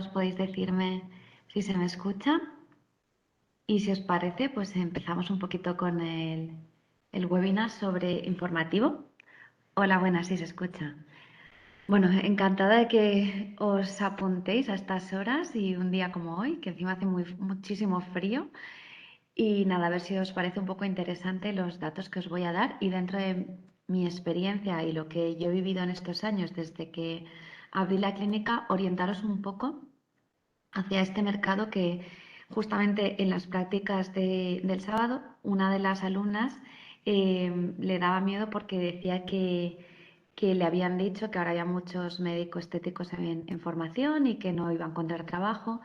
podéis decirme si se me escucha y si os parece, pues empezamos un poquito con el webinar sobre informativo. Hola, buenas, si se escucha. Bueno, encantada de que os apuntéis a estas horas y un día como hoy, que encima hace muchísimo frío. Y nada, a ver si os parece un poco interesante los datos que os voy a dar y dentro de mi experiencia y lo que yo he vivido en estos años desde que abrí la clínica, orientaros un poco hacia este mercado que justamente en las prácticas del sábado una de las alumnas le daba miedo porque decía que le habían dicho que ahora había muchos médicos estéticos en formación y que no iba a encontrar trabajo.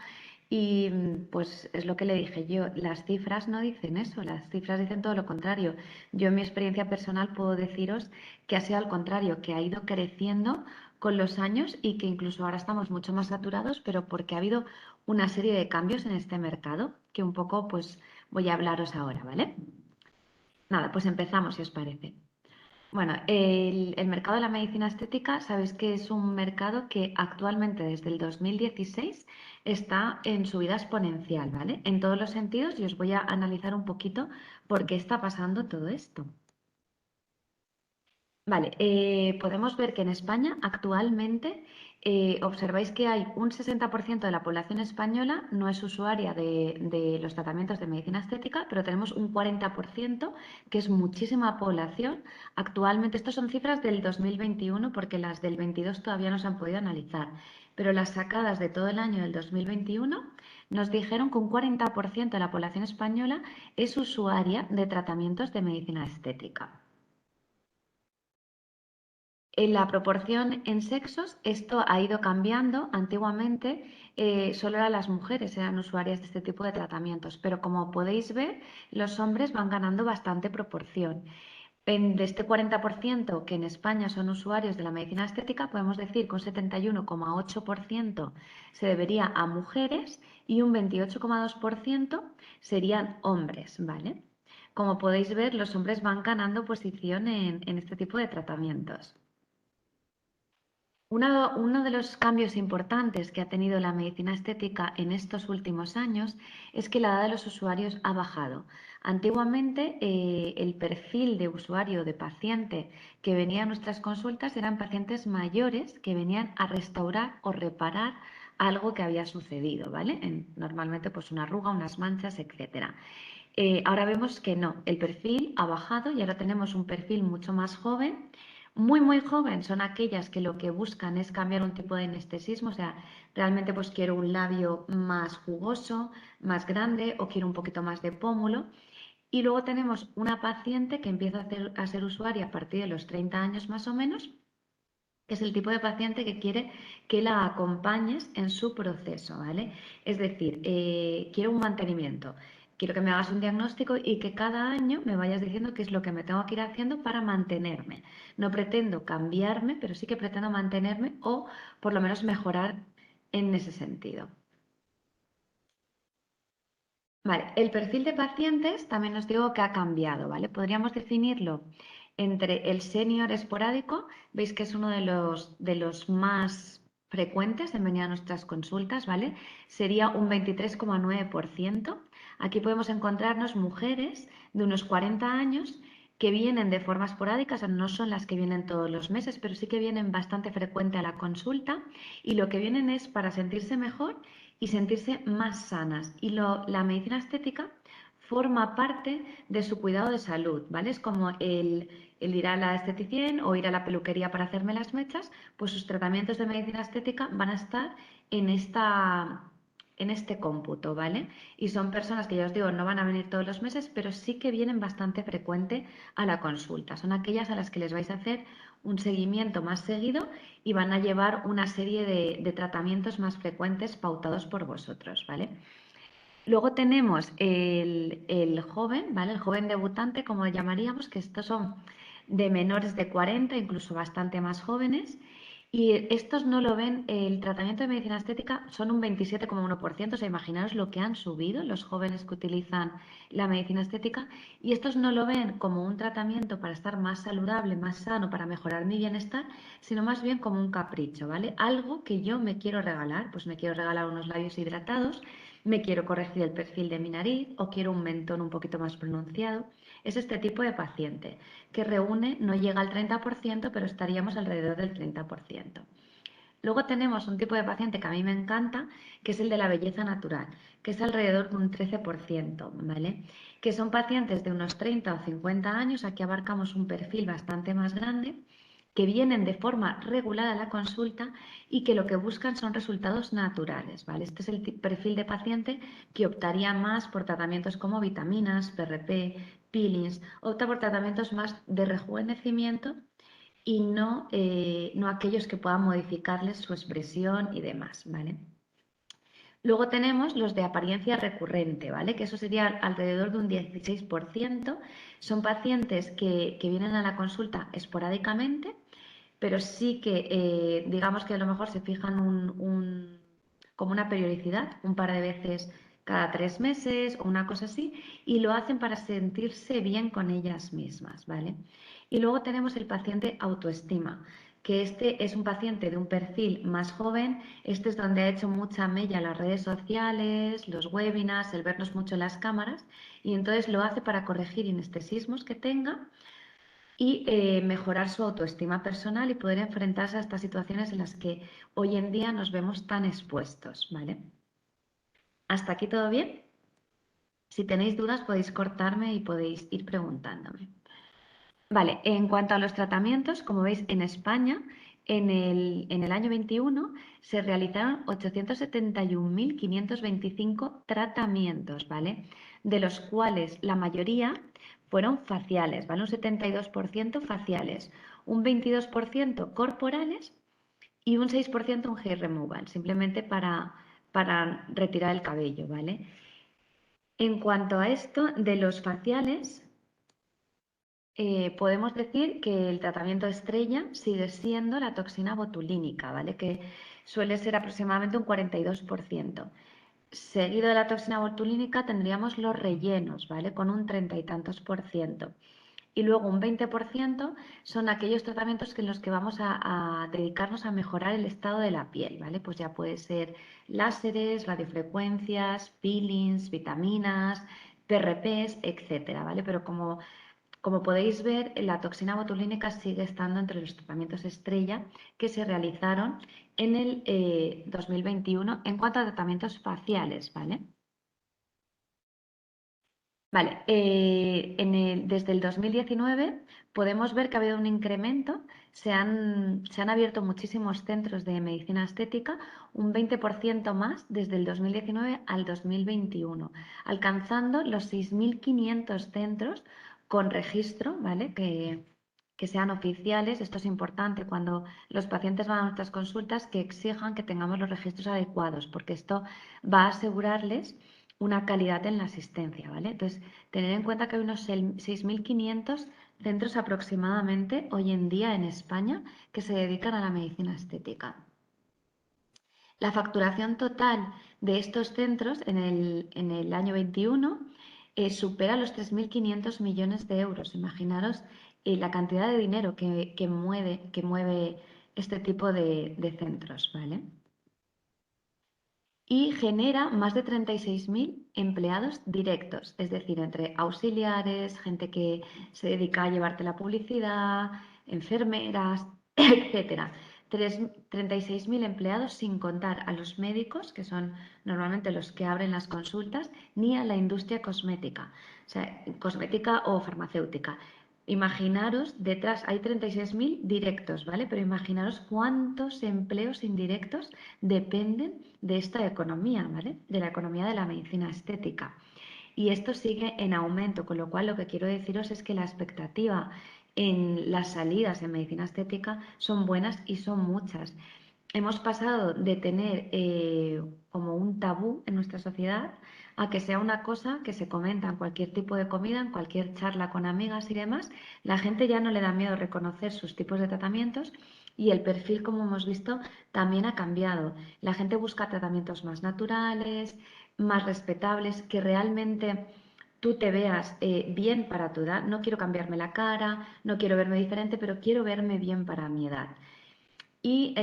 Y pues es lo que le dije yo, las cifras no dicen eso, las cifras dicen todo lo contrario. Yo en mi experiencia personal puedo deciros que ha sido al contrario, que ha ido creciendo con los años y que incluso ahora estamos mucho más saturados, pero porque ha habido una serie de cambios en este mercado que un poco pues voy a hablaros ahora, ¿vale? Nada, pues empezamos si os parece. Bueno, el mercado de la medicina estética, sabéis que es un mercado que actualmente desde el 2016 está en subida exponencial, ¿vale? En todos los sentidos y os voy a analizar un poquito por qué está pasando todo esto. Vale, podemos ver que en España actualmente observáis que hay un 60% de la población española no es usuaria de los tratamientos de medicina estética, pero tenemos un 40% que es muchísima población. Actualmente, estas son cifras del 2021 porque las del 22 todavía no se han podido analizar, pero las sacadas de todo el año del 2021 nos dijeron que un 40% de la población española es usuaria de tratamientos de medicina estética. En la proporción en sexos, esto ha ido cambiando. Antiguamente solo eran las mujeres eran usuarias de este tipo de tratamientos, pero como podéis ver, los hombres van ganando bastante proporción. De este 40% que en España son usuarios de la medicina estética, podemos decir que un 71,8% se debería a mujeres y un 28,2% serían hombres, ¿vale? Como podéis ver, los hombres van ganando posición en este tipo de tratamientos. Uno de los cambios importantes que ha tenido la medicina estética en estos últimos años es que la edad de los usuarios ha bajado. Antiguamente, el perfil de usuario, de paciente que venía a nuestras consultas eran pacientes mayores que venían a restaurar o reparar algo que había sucedido, ¿vale? Normalmente, pues una arruga, unas manchas, etcétera. Ahora vemos que no, el perfil ha bajado y ahora tenemos un perfil mucho más joven. Muy joven son aquellas que lo que buscan es cambiar un tipo de anestesismo, o sea, realmente pues quiero un labio más jugoso, más grande o quiero un poquito más de pómulo. Y luego tenemos una paciente que empieza a ser usuaria a partir de los 30 años más o menos, que es el tipo de paciente que quiere que la acompañes en su proceso, ¿vale? Es decir, quiero un mantenimiento, quiero que me hagas un diagnóstico y que cada año me vayas diciendo qué es lo que me tengo que ir haciendo para mantenerme. No pretendo cambiarme, pero sí que pretendo mantenerme o por lo menos mejorar en ese sentido. Vale, el perfil de pacientes también os digo que ha cambiado, ¿vale? Podríamos definirlo entre el senior esporádico, veis que es uno de los más frecuentes en venir a nuestras consultas, ¿vale? Sería un 23,9%. Aquí podemos encontrarnos mujeres de unos 40 años que vienen de forma esporádica, o sea, no son las que vienen todos los meses, pero sí que vienen bastante frecuente a la consulta y lo que vienen es para sentirse mejor y sentirse más sanas. Y la medicina estética forma parte de su cuidado de salud, ¿vale? Es como el ir a la esteticien o ir a la peluquería para hacerme las mechas, pues sus tratamientos de medicina estética van a estar en este cómputo, ¿vale? Y son personas que ya os digo, no van a venir todos los meses, pero sí que vienen bastante frecuente a la consulta. Son aquellas a las que les vais a hacer un seguimiento más seguido y van a llevar una serie de tratamientos más frecuentes pautados por vosotros, ¿vale? Luego tenemos el joven, ¿vale? El joven debutante, como llamaríamos, que estos son de menores de 40, incluso bastante más jóvenes. Y estos no lo ven, el tratamiento de medicina estética son un 27,1%, o sea, imaginaos lo que han subido los jóvenes que utilizan la medicina estética, y estos no lo ven como un tratamiento para estar más saludable, más sano, para mejorar mi bienestar, sino más bien como un capricho, ¿vale? Algo que yo me quiero regalar, pues me quiero regalar unos labios hidratados, me quiero corregir el perfil de mi nariz o quiero un mentón un poquito más pronunciado. Es este tipo de paciente que reúne, no llega al 30%, pero estaríamos alrededor del 30%. Luego tenemos un tipo de paciente que a mí me encanta, que es el de la belleza natural, que es alrededor de un 13%, ¿vale? Que son pacientes de unos 30 o 50 años, aquí abarcamos un perfil bastante más grande, que vienen de forma regular a la consulta y que lo que buscan son resultados naturales, ¿vale? Este es el perfil de paciente que optaría más por tratamientos como vitaminas, PRP, peelings, opta por tratamientos más de rejuvenecimiento y no aquellos que puedan modificarles su expresión y demás, ¿vale? Luego tenemos los de apariencia recurrente, ¿vale? Que eso sería alrededor de un 16%. Son pacientes que vienen a la consulta esporádicamente, pero sí que digamos que a lo mejor se fijan como una periodicidad, un par de veces cada 3 meses o una cosa así, y lo hacen para sentirse bien con ellas mismas, ¿vale? Y luego tenemos el paciente autoestima, que este es un paciente de un perfil más joven, este es donde ha hecho mucha mella las redes sociales, los webinars, el vernos mucho en las cámaras, y entonces lo hace para corregir inestesismos que tenga y mejorar su autoestima personal y poder enfrentarse a estas situaciones en las que hoy en día nos vemos tan expuestos, ¿vale? ¿Hasta aquí todo bien? Si tenéis dudas podéis cortarme y podéis ir preguntándome. Vale, en cuanto a los tratamientos, como veis en España, en el año 21 se realizaron 871.525 tratamientos, ¿vale? De los cuales la mayoría fueron faciales, ¿vale? Un 72% faciales, un 22% corporales y un 6% un hair removal, simplemente para retirar el cabello, ¿vale? En cuanto a esto, de los faciales, podemos decir que el tratamiento estrella sigue siendo la toxina botulínica, ¿vale? Que suele ser aproximadamente un 42%. Seguido de la toxina botulínica tendríamos los rellenos, ¿vale? Con un 30 y tantos por ciento. Y luego un 20% son aquellos tratamientos en los que vamos a dedicarnos a mejorar el estado de la piel, ¿vale? Pues ya puede ser láseres, radiofrecuencias, peelings, vitaminas, PRPs, etcétera, ¿vale? Pero como podéis ver, la toxina botulínica sigue estando entre los tratamientos estrella que se realizaron en el 2021 en cuanto a tratamientos faciales, ¿vale? Vale, desde el 2019 podemos ver que ha habido un incremento, se han abierto muchísimos centros de medicina estética, un 20% más desde el 2019 al 2021, alcanzando los 6.500 centros con registro, ¿vale? Que sean oficiales. Esto es importante cuando los pacientes van a nuestras consultas, que exijan que tengamos los registros adecuados, porque esto va a asegurarles una calidad en la asistencia, ¿vale? Entonces, tener en cuenta que hay unos 6.500 centros aproximadamente hoy en día en España que se dedican a la medicina estética. La facturación total de estos centros en el año 21 supera los 3.500 millones de euros. Imaginaros la cantidad de dinero que mueve este tipo de centros, ¿vale? Y genera más de 36.000 empleados directos, es decir, entre auxiliares, gente que se dedica a llevarte la publicidad, enfermeras, etcétera. 36.000 empleados sin contar a los médicos, que son normalmente los que abren las consultas, ni a la industria cosmética, o sea, cosmética o farmacéutica. Imaginaros, detrás hay 36.000 directos, ¿vale? Pero imaginaros cuántos empleos indirectos dependen de esta economía, ¿vale? De la economía de la medicina estética. Y esto sigue en aumento, con lo cual lo que quiero deciros es que la expectativa en las salidas en medicina estética son buenas y son muchas. Hemos pasado de tener como un tabú en nuestra sociedad a que sea una cosa que se comenta en cualquier tipo de comida, en cualquier charla con amigas y demás. La gente ya no le da miedo reconocer sus tipos de tratamientos Y el perfil, como hemos visto, también ha cambiado. La gente busca tratamientos más naturales, más respetables, que realmente tú te veas bien para tu edad. No quiero cambiarme la cara, no quiero verme diferente, pero quiero verme bien para mi edad. Y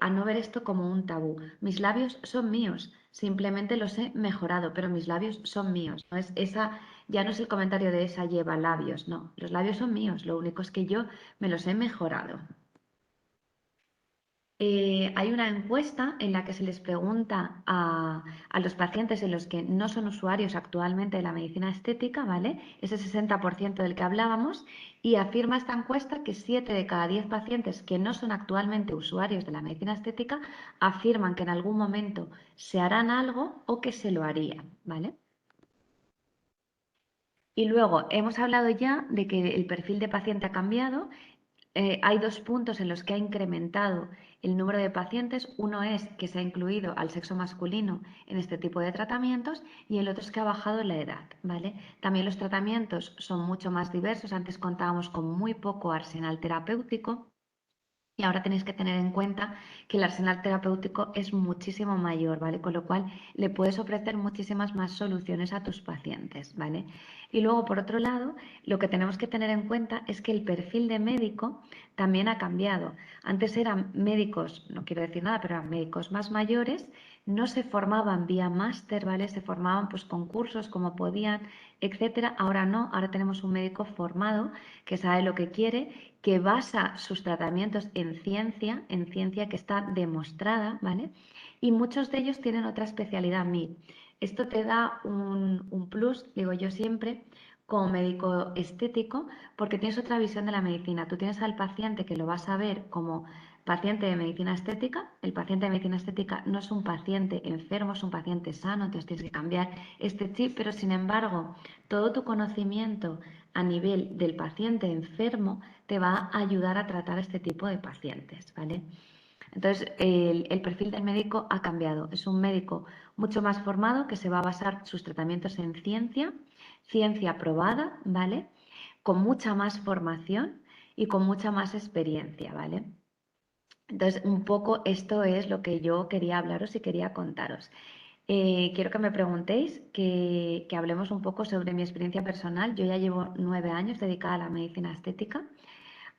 a no ver esto como un tabú. Mis labios son míos, simplemente los he mejorado, pero mis labios son míos. No es esa, ya no es el comentario de esa lleva labios, no, los labios son míos, lo único es que yo me los he mejorado. Hay una encuesta en la que se les pregunta a los pacientes en los que no son usuarios actualmente de la medicina estética, ¿vale? Ese 60% del que hablábamos, y afirma esta encuesta que 7 de cada 10 pacientes que no son actualmente usuarios de la medicina estética afirman que en algún momento se harán algo o que se lo harían, ¿vale? Y luego hemos hablado ya de que el perfil de paciente ha cambiado. Hay dos puntos en los que ha incrementado el número de pacientes. Uno es que se ha incluido al sexo masculino en este tipo de tratamientos y el otro es que ha bajado la edad, ¿vale? También los tratamientos son mucho más diversos. Antes contábamos con muy poco arsenal terapéutico. Y ahora tenéis que tener en cuenta que el arsenal terapéutico es muchísimo mayor, ¿vale? Con lo cual le puedes ofrecer muchísimas más soluciones a tus pacientes, ¿vale? Y luego, por otro lado, lo que tenemos que tener en cuenta es que el perfil de médico también ha cambiado. Antes eran médicos, no quiero decir nada, pero eran médicos más mayores, no se formaban vía máster, ¿vale? Se formaban pues con cursos como podían, etcétera. Ahora no, ahora tenemos un médico formado que sabe lo que quiere, que basa sus tratamientos en ciencia que está demostrada, ¿vale? Y muchos de ellos tienen otra especialidad MIR. Esto te da un plus, digo yo siempre, como médico estético, porque tienes otra visión de la medicina. Tú tienes al paciente que lo vas a ver como paciente de medicina estética. El paciente de medicina estética no es un paciente enfermo, es un paciente sano, entonces tienes que cambiar este chip, pero sin embargo, todo tu conocimiento a nivel del paciente enfermo te va a ayudar a tratar este tipo de pacientes, ¿vale? Entonces, el perfil del médico ha cambiado. Es un médico mucho más formado que se va a basar sus tratamientos en ciencia, ciencia probada, ¿vale? Con mucha más formación y con mucha más experiencia, ¿vale? Entonces, un poco esto es lo que yo quería hablaros y quería contaros. Quiero que me preguntéis, que hablemos un poco sobre mi experiencia personal. Yo ya llevo 9 años dedicada a la medicina estética.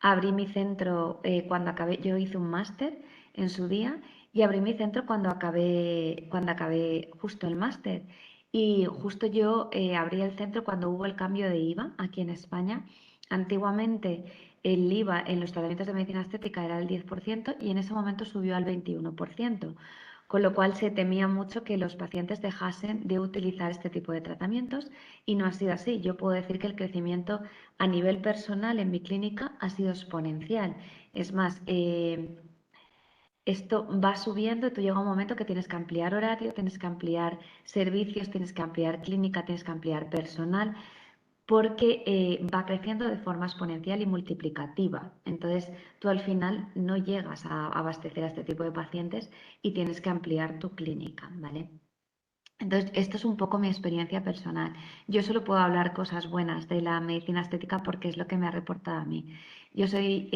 Abrí mi centro cuando acabé, yo hice un máster en su día y abrí mi centro cuando acabé justo el máster. Y justo yo abrí el centro cuando hubo el cambio de IVA aquí en España. Antiguamente el IVA en los tratamientos de medicina estética era el 10% y en ese momento subió al 21%, con lo cual se temía mucho que los pacientes dejasen de utilizar este tipo de tratamientos y no ha sido así. Yo puedo decir que el crecimiento a nivel personal en mi clínica ha sido exponencial. Es más, esto va subiendo y tú llega un momento que tienes que ampliar horario, tienes que ampliar servicios, tienes que ampliar clínica, tienes que ampliar personal, porque va creciendo de forma exponencial y multiplicativa. Entonces, tú al final no llegas a abastecer a este tipo de pacientes y tienes que ampliar tu clínica, ¿vale? Entonces, esto es un poco mi experiencia personal. Yo solo puedo hablar cosas buenas de la medicina estética porque es lo que me ha reportado a mí. Yo soy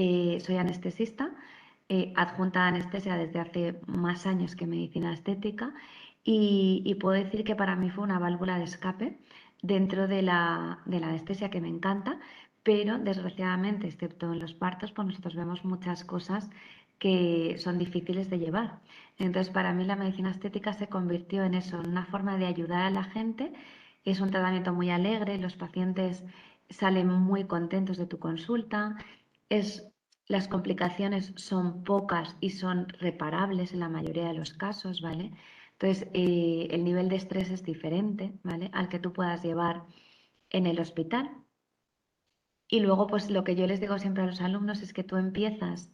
anestesista, adjunta a anestesia desde hace más años que medicina estética y puedo decir que para mí fue una válvula de escape dentro de la anestesia que me encanta, pero desgraciadamente, excepto en los partos, pues nosotros vemos muchas cosas que son difíciles de llevar. Entonces, para mí la medicina estética se convirtió en eso, en una forma de ayudar a la gente. Es un tratamiento muy alegre, los pacientes salen muy contentos de tu consulta, es, las complicaciones son pocas y son reparables en la mayoría de los casos, ¿vale? Entonces, el nivel de estrés es diferente, ¿vale? Al que tú puedas llevar en el hospital. Y luego, pues lo que yo les digo siempre a los alumnos es que tú empiezas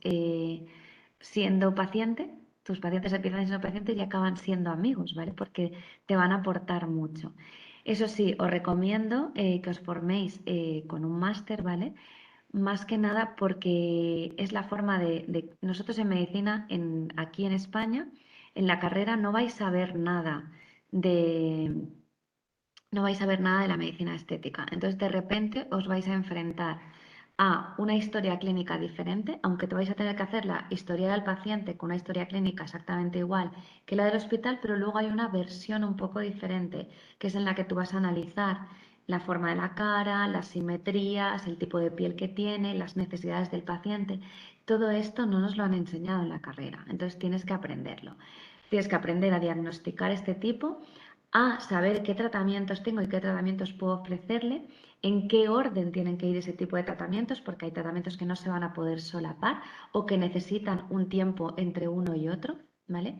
siendo paciente, tus pacientes empiezan siendo pacientes y acaban siendo amigos, ¿vale? Porque te van a aportar mucho. Eso sí, os recomiendo que os forméis con un máster, ¿vale? Más que nada porque es la forma nosotros en medicina, aquí en España, en la carrera no vais a ver nada de, no vais a ver nada de la medicina estética. Entonces, de repente os vais a enfrentar a una historia clínica diferente, aunque te vais a tener que hacer la historia del paciente con una historia clínica exactamente igual que la del hospital, pero luego hay una versión un poco diferente, que es en la que tú vas a analizar la forma de la cara, las simetrías, el tipo de piel que tiene, las necesidades del paciente. Todo esto no nos lo han enseñado en la carrera, entonces tienes que aprenderlo. Tienes que aprender a diagnosticar este tipo, a saber qué tratamientos tengo y qué tratamientos puedo ofrecerle, en qué orden tienen que ir ese tipo de tratamientos, porque hay tratamientos que no se van a poder solapar o que necesitan un tiempo entre uno y otro, ¿vale?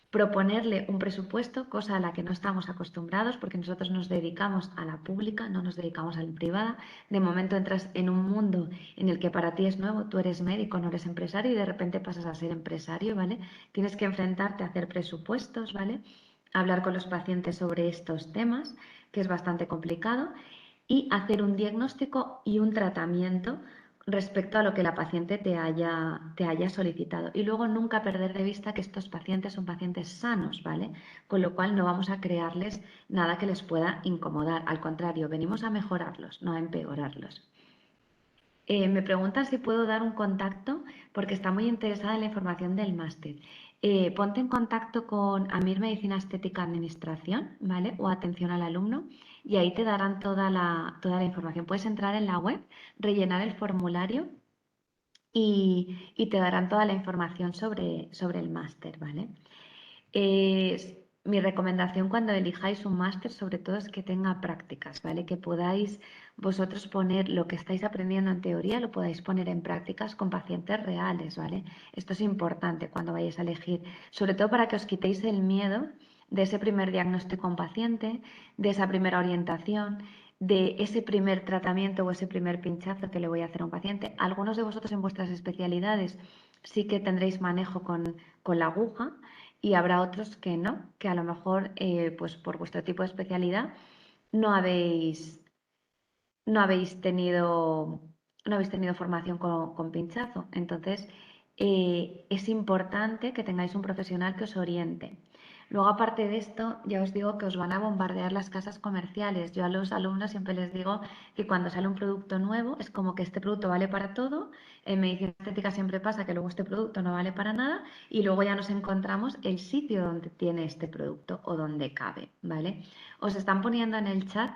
Proponerle un presupuesto, cosa a la que no estamos acostumbrados porque nosotros nos dedicamos a la pública, no nos dedicamos a la privada. De momento entras en un mundo en el que para ti es nuevo, tú eres médico, no eres empresario y de repente pasas a ser empresario, ¿vale? Tienes que enfrentarte a hacer presupuestos, ¿vale? Hablar con los pacientes sobre estos temas, que es bastante complicado, y hacer un diagnóstico y un tratamiento respecto a lo que la paciente te haya solicitado. Y luego nunca perder de vista que estos pacientes son pacientes sanos, ¿vale? Con lo cual no vamos a crearles nada que les pueda incomodar. Al contrario, venimos a mejorarlos, no a empeorarlos. Me preguntan si puedo dar un contacto porque está muy interesada en la información del máster. Ponte en contacto con Amir Medicina Estética Administración, ¿vale? O Atención al Alumno y ahí te darán toda la información. Puedes entrar en la web, rellenar el formulario y te darán toda la información sobre el máster, ¿vale? Mi recomendación cuando elijáis un máster, sobre todo, es que tenga prácticas, ¿vale? Que podáis vosotros poner lo que estáis aprendiendo en teoría, lo podáis poner en prácticas con pacientes reales, ¿vale? Esto es importante cuando vayáis a elegir, sobre todo para que os quitéis el miedo de ese primer diagnóstico a un paciente, de esa primera orientación, de ese primer tratamiento o ese primer pinchazo que le voy a hacer a un paciente. Algunos de vosotros en vuestras especialidades sí que tendréis manejo con la aguja y habrá otros que no, que a lo mejor pues por vuestro tipo de especialidad no habéis, no habéis tenido, no habéis tenido formación con pinchazo. Entonces, es importante que tengáis un profesional que os oriente. Luego, aparte de esto, ya os digo que os van a bombardear las casas comerciales. Yo a los alumnos siempre les digo que cuando sale un producto nuevo es como que este producto vale para todo. En medicina estética siempre pasa que luego este producto no vale para nada y luego ya nos encontramos el sitio donde tiene este producto o donde cabe, ¿vale? Os están poniendo en el chat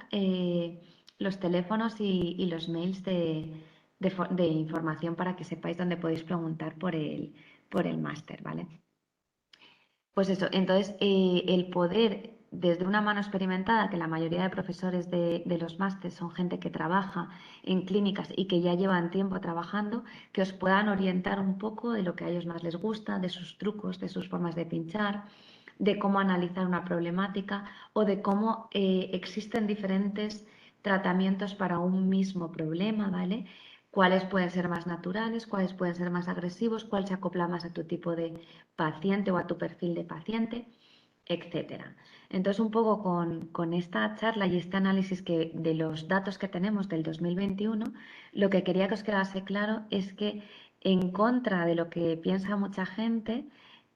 los teléfonos y los mails de información para que sepáis dónde podéis preguntar por el máster, ¿vale? Pues eso, entonces el poder desde una mano experimentada, que la mayoría de profesores de los másteres son gente que trabaja en clínicas y que ya llevan tiempo trabajando, que os puedan orientar un poco de lo que a ellos más les gusta, de sus trucos, de sus formas de pinchar, de cómo analizar una problemática o de cómo existen diferentes tratamientos para un mismo problema, ¿vale? Cuáles pueden ser más naturales, cuáles pueden ser más agresivos, cuál se acopla más a tu tipo de paciente o a tu perfil de paciente, etcétera. Entonces, un poco con esta charla y este análisis que, de los datos que tenemos del 2021, lo que quería que os quedase claro es que en contra de lo que piensa mucha gente,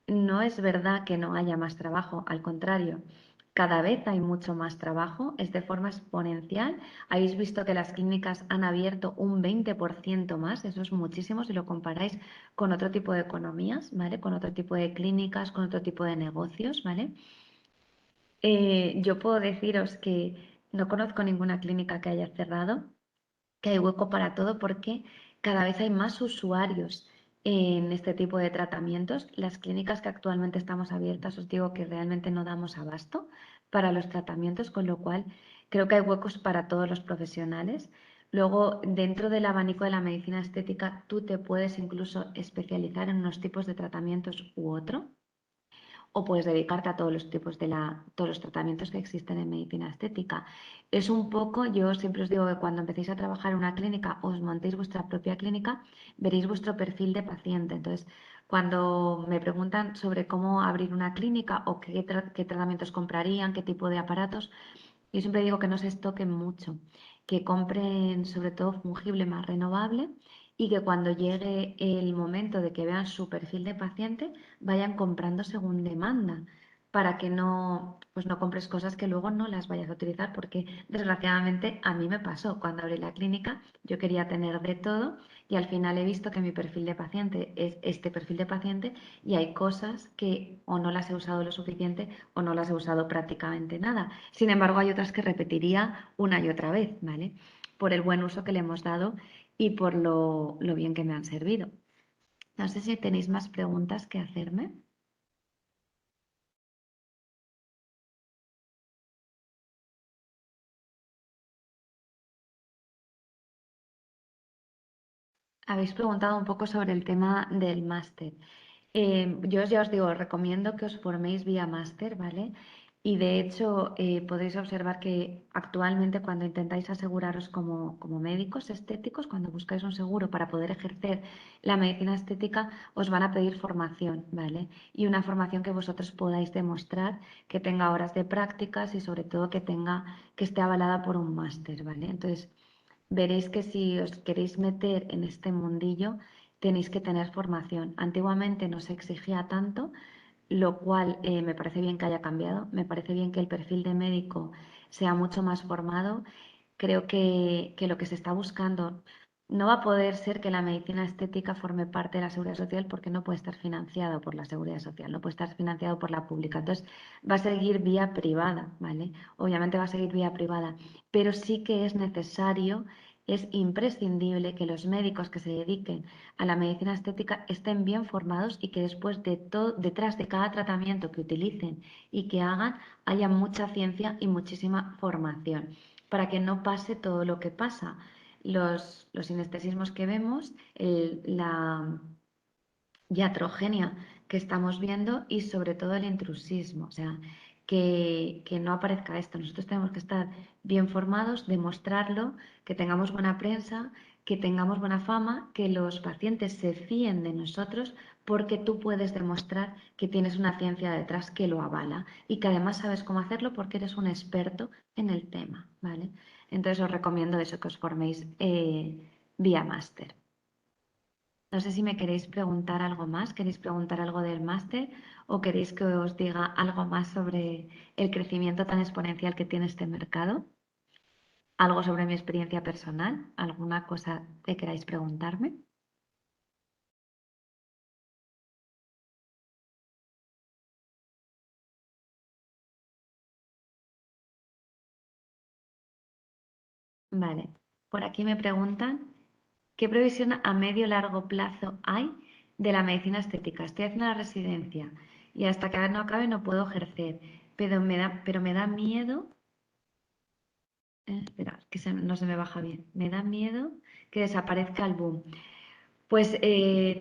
no es verdad que no haya más trabajo, al contrario, cada vez hay mucho más trabajo, es de forma exponencial. Habéis visto que las clínicas han abierto un 20% más, eso es muchísimo si lo comparáis con otro tipo de economías, ¿vale? Con otro tipo de clínicas, con otro tipo de negocios, ¿vale? Yo puedo deciros que no conozco ninguna clínica que haya cerrado, que hay hueco para todo porque cada vez hay más usuarios en este tipo de tratamientos. Las clínicas que actualmente estamos abiertas, os digo que realmente no damos abasto para los tratamientos, con lo cual creo que hay huecos para todos los profesionales. Luego, dentro del abanico de la medicina estética, tú te puedes incluso especializar en unos tipos de tratamientos u otro o puedes dedicarte a todos los tipos todos los tratamientos que existen en medicina estética. Es un poco, yo siempre os digo que cuando empecéis a trabajar en una clínica, os montéis vuestra propia clínica, veréis vuestro perfil de paciente. Entonces, cuando me preguntan sobre cómo abrir una clínica o qué tratamientos comprarían, qué tipo de aparatos, yo siempre digo que no se estoquen mucho, que compren sobre todo fungible más renovable y que cuando llegue el momento de que vean su perfil de paciente vayan comprando según demanda. para que no, pues no compres cosas que luego no las vayas a utilizar, porque desgraciadamente a mí me pasó. Cuando abrí la clínica, yo quería tener de todo y al final he visto que mi perfil de paciente es este perfil de paciente y hay cosas que o no las he usado lo suficiente o no las he usado prácticamente nada. Sin embargo, hay otras que repetiría una y otra vez, ¿vale? Por el buen uso que le hemos dado y por lo bien que me han servido. No sé si tenéis más preguntas que hacerme. Habéis preguntado un poco sobre el tema del máster. Yo ya os digo, os recomiendo que os forméis vía máster, ¿vale? Y de hecho podéis observar que actualmente cuando intentáis aseguraros como médicos estéticos, cuando buscáis un seguro para poder ejercer la medicina estética, os van a pedir formación, ¿vale? Y una formación que vosotros podáis demostrar que tenga horas de prácticas y sobre todo que esté avalada por un máster, ¿vale? Entonces, veréis que si os queréis meter en este mundillo, tenéis que tener formación. Antiguamente no se exigía tanto, lo cual me parece bien que haya cambiado. Me parece bien que el perfil de médico sea mucho más formado. Creo que lo que se está buscando no va a poder ser que la medicina estética forme parte de la seguridad social porque no puede estar financiado por la seguridad social, no puede estar financiado por la pública. Entonces va a seguir vía privada, ¿vale? Obviamente va a seguir vía privada, pero sí que es necesario, es imprescindible que los médicos que se dediquen a la medicina estética estén bien formados y que después de todo, detrás de cada tratamiento que utilicen y que hagan, haya mucha ciencia y muchísima formación para que no pase todo lo que pasa. Los sinestesismos que vemos, la iatrogenia que estamos viendo y sobre todo el intrusismo, o sea, que no aparezca esto. Nosotros tenemos que estar bien formados, demostrarlo, que tengamos buena prensa, que tengamos buena fama, que los pacientes se fíen de nosotros porque tú puedes demostrar que tienes una ciencia detrás que lo avala y que además sabes cómo hacerlo porque eres un experto en el tema, ¿vale? Entonces os recomiendo eso, que os forméis vía máster. No sé si me queréis preguntar algo más, queréis preguntar algo del máster o queréis que os diga algo más sobre el crecimiento tan exponencial que tiene este mercado, algo sobre mi experiencia personal, alguna cosa que queráis preguntarme. Vale, por aquí me preguntan, ¿qué previsión a medio y largo plazo hay de la medicina estética? Estoy haciendo la residencia y hasta que no acabe no puedo ejercer, pero me da miedo. Espera, que no se me baja bien. Me da miedo que desaparezca el boom. Pues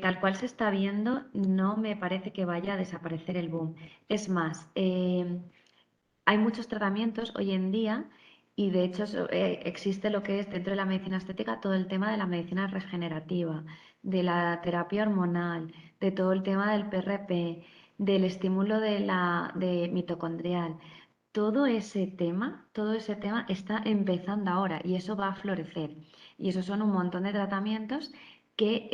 tal cual se está viendo, no me parece que vaya a desaparecer el boom. Es más, hay muchos tratamientos hoy en día y de hecho existe lo que es dentro de la medicina estética todo el tema de la medicina regenerativa, de la terapia hormonal, de todo el tema del PRP, del estímulo de mitocondrial. Todo ese tema está empezando ahora y eso va a florecer. Y esos son un montón de tratamientos que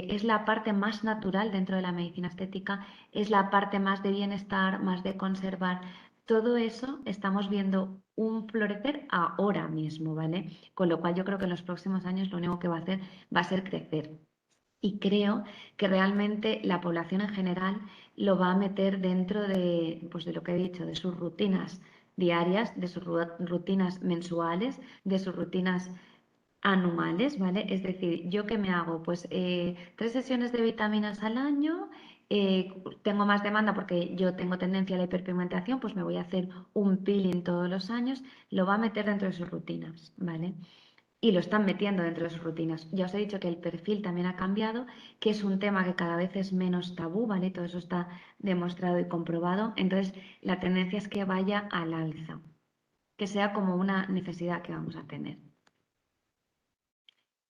es la parte más natural dentro de la medicina estética, es la parte más de bienestar, más de conservar. Todo eso estamos viendo un florecer ahora mismo, ¿vale? Con lo cual yo creo que en los próximos años lo único que va a hacer va a ser crecer. Y creo que realmente la población en general lo va a meter dentro de, pues de lo que he dicho, de sus rutinas diarias, de sus rutinas mensuales, de sus rutinas anuales, ¿vale? Es decir, ¿yo qué me hago? Pues 3 sesiones de vitaminas al año, tengo más demanda porque yo tengo tendencia a la hiperpigmentación, pues me voy a hacer un peeling todos los años, lo va a meter dentro de sus rutinas, ¿vale? Y lo están metiendo dentro de sus rutinas. Ya os he dicho que el perfil también ha cambiado, que es un tema que cada vez es menos tabú, ¿vale? Todo eso está demostrado y comprobado. Entonces, la tendencia es que vaya al alza, que sea como una necesidad que vamos a tener.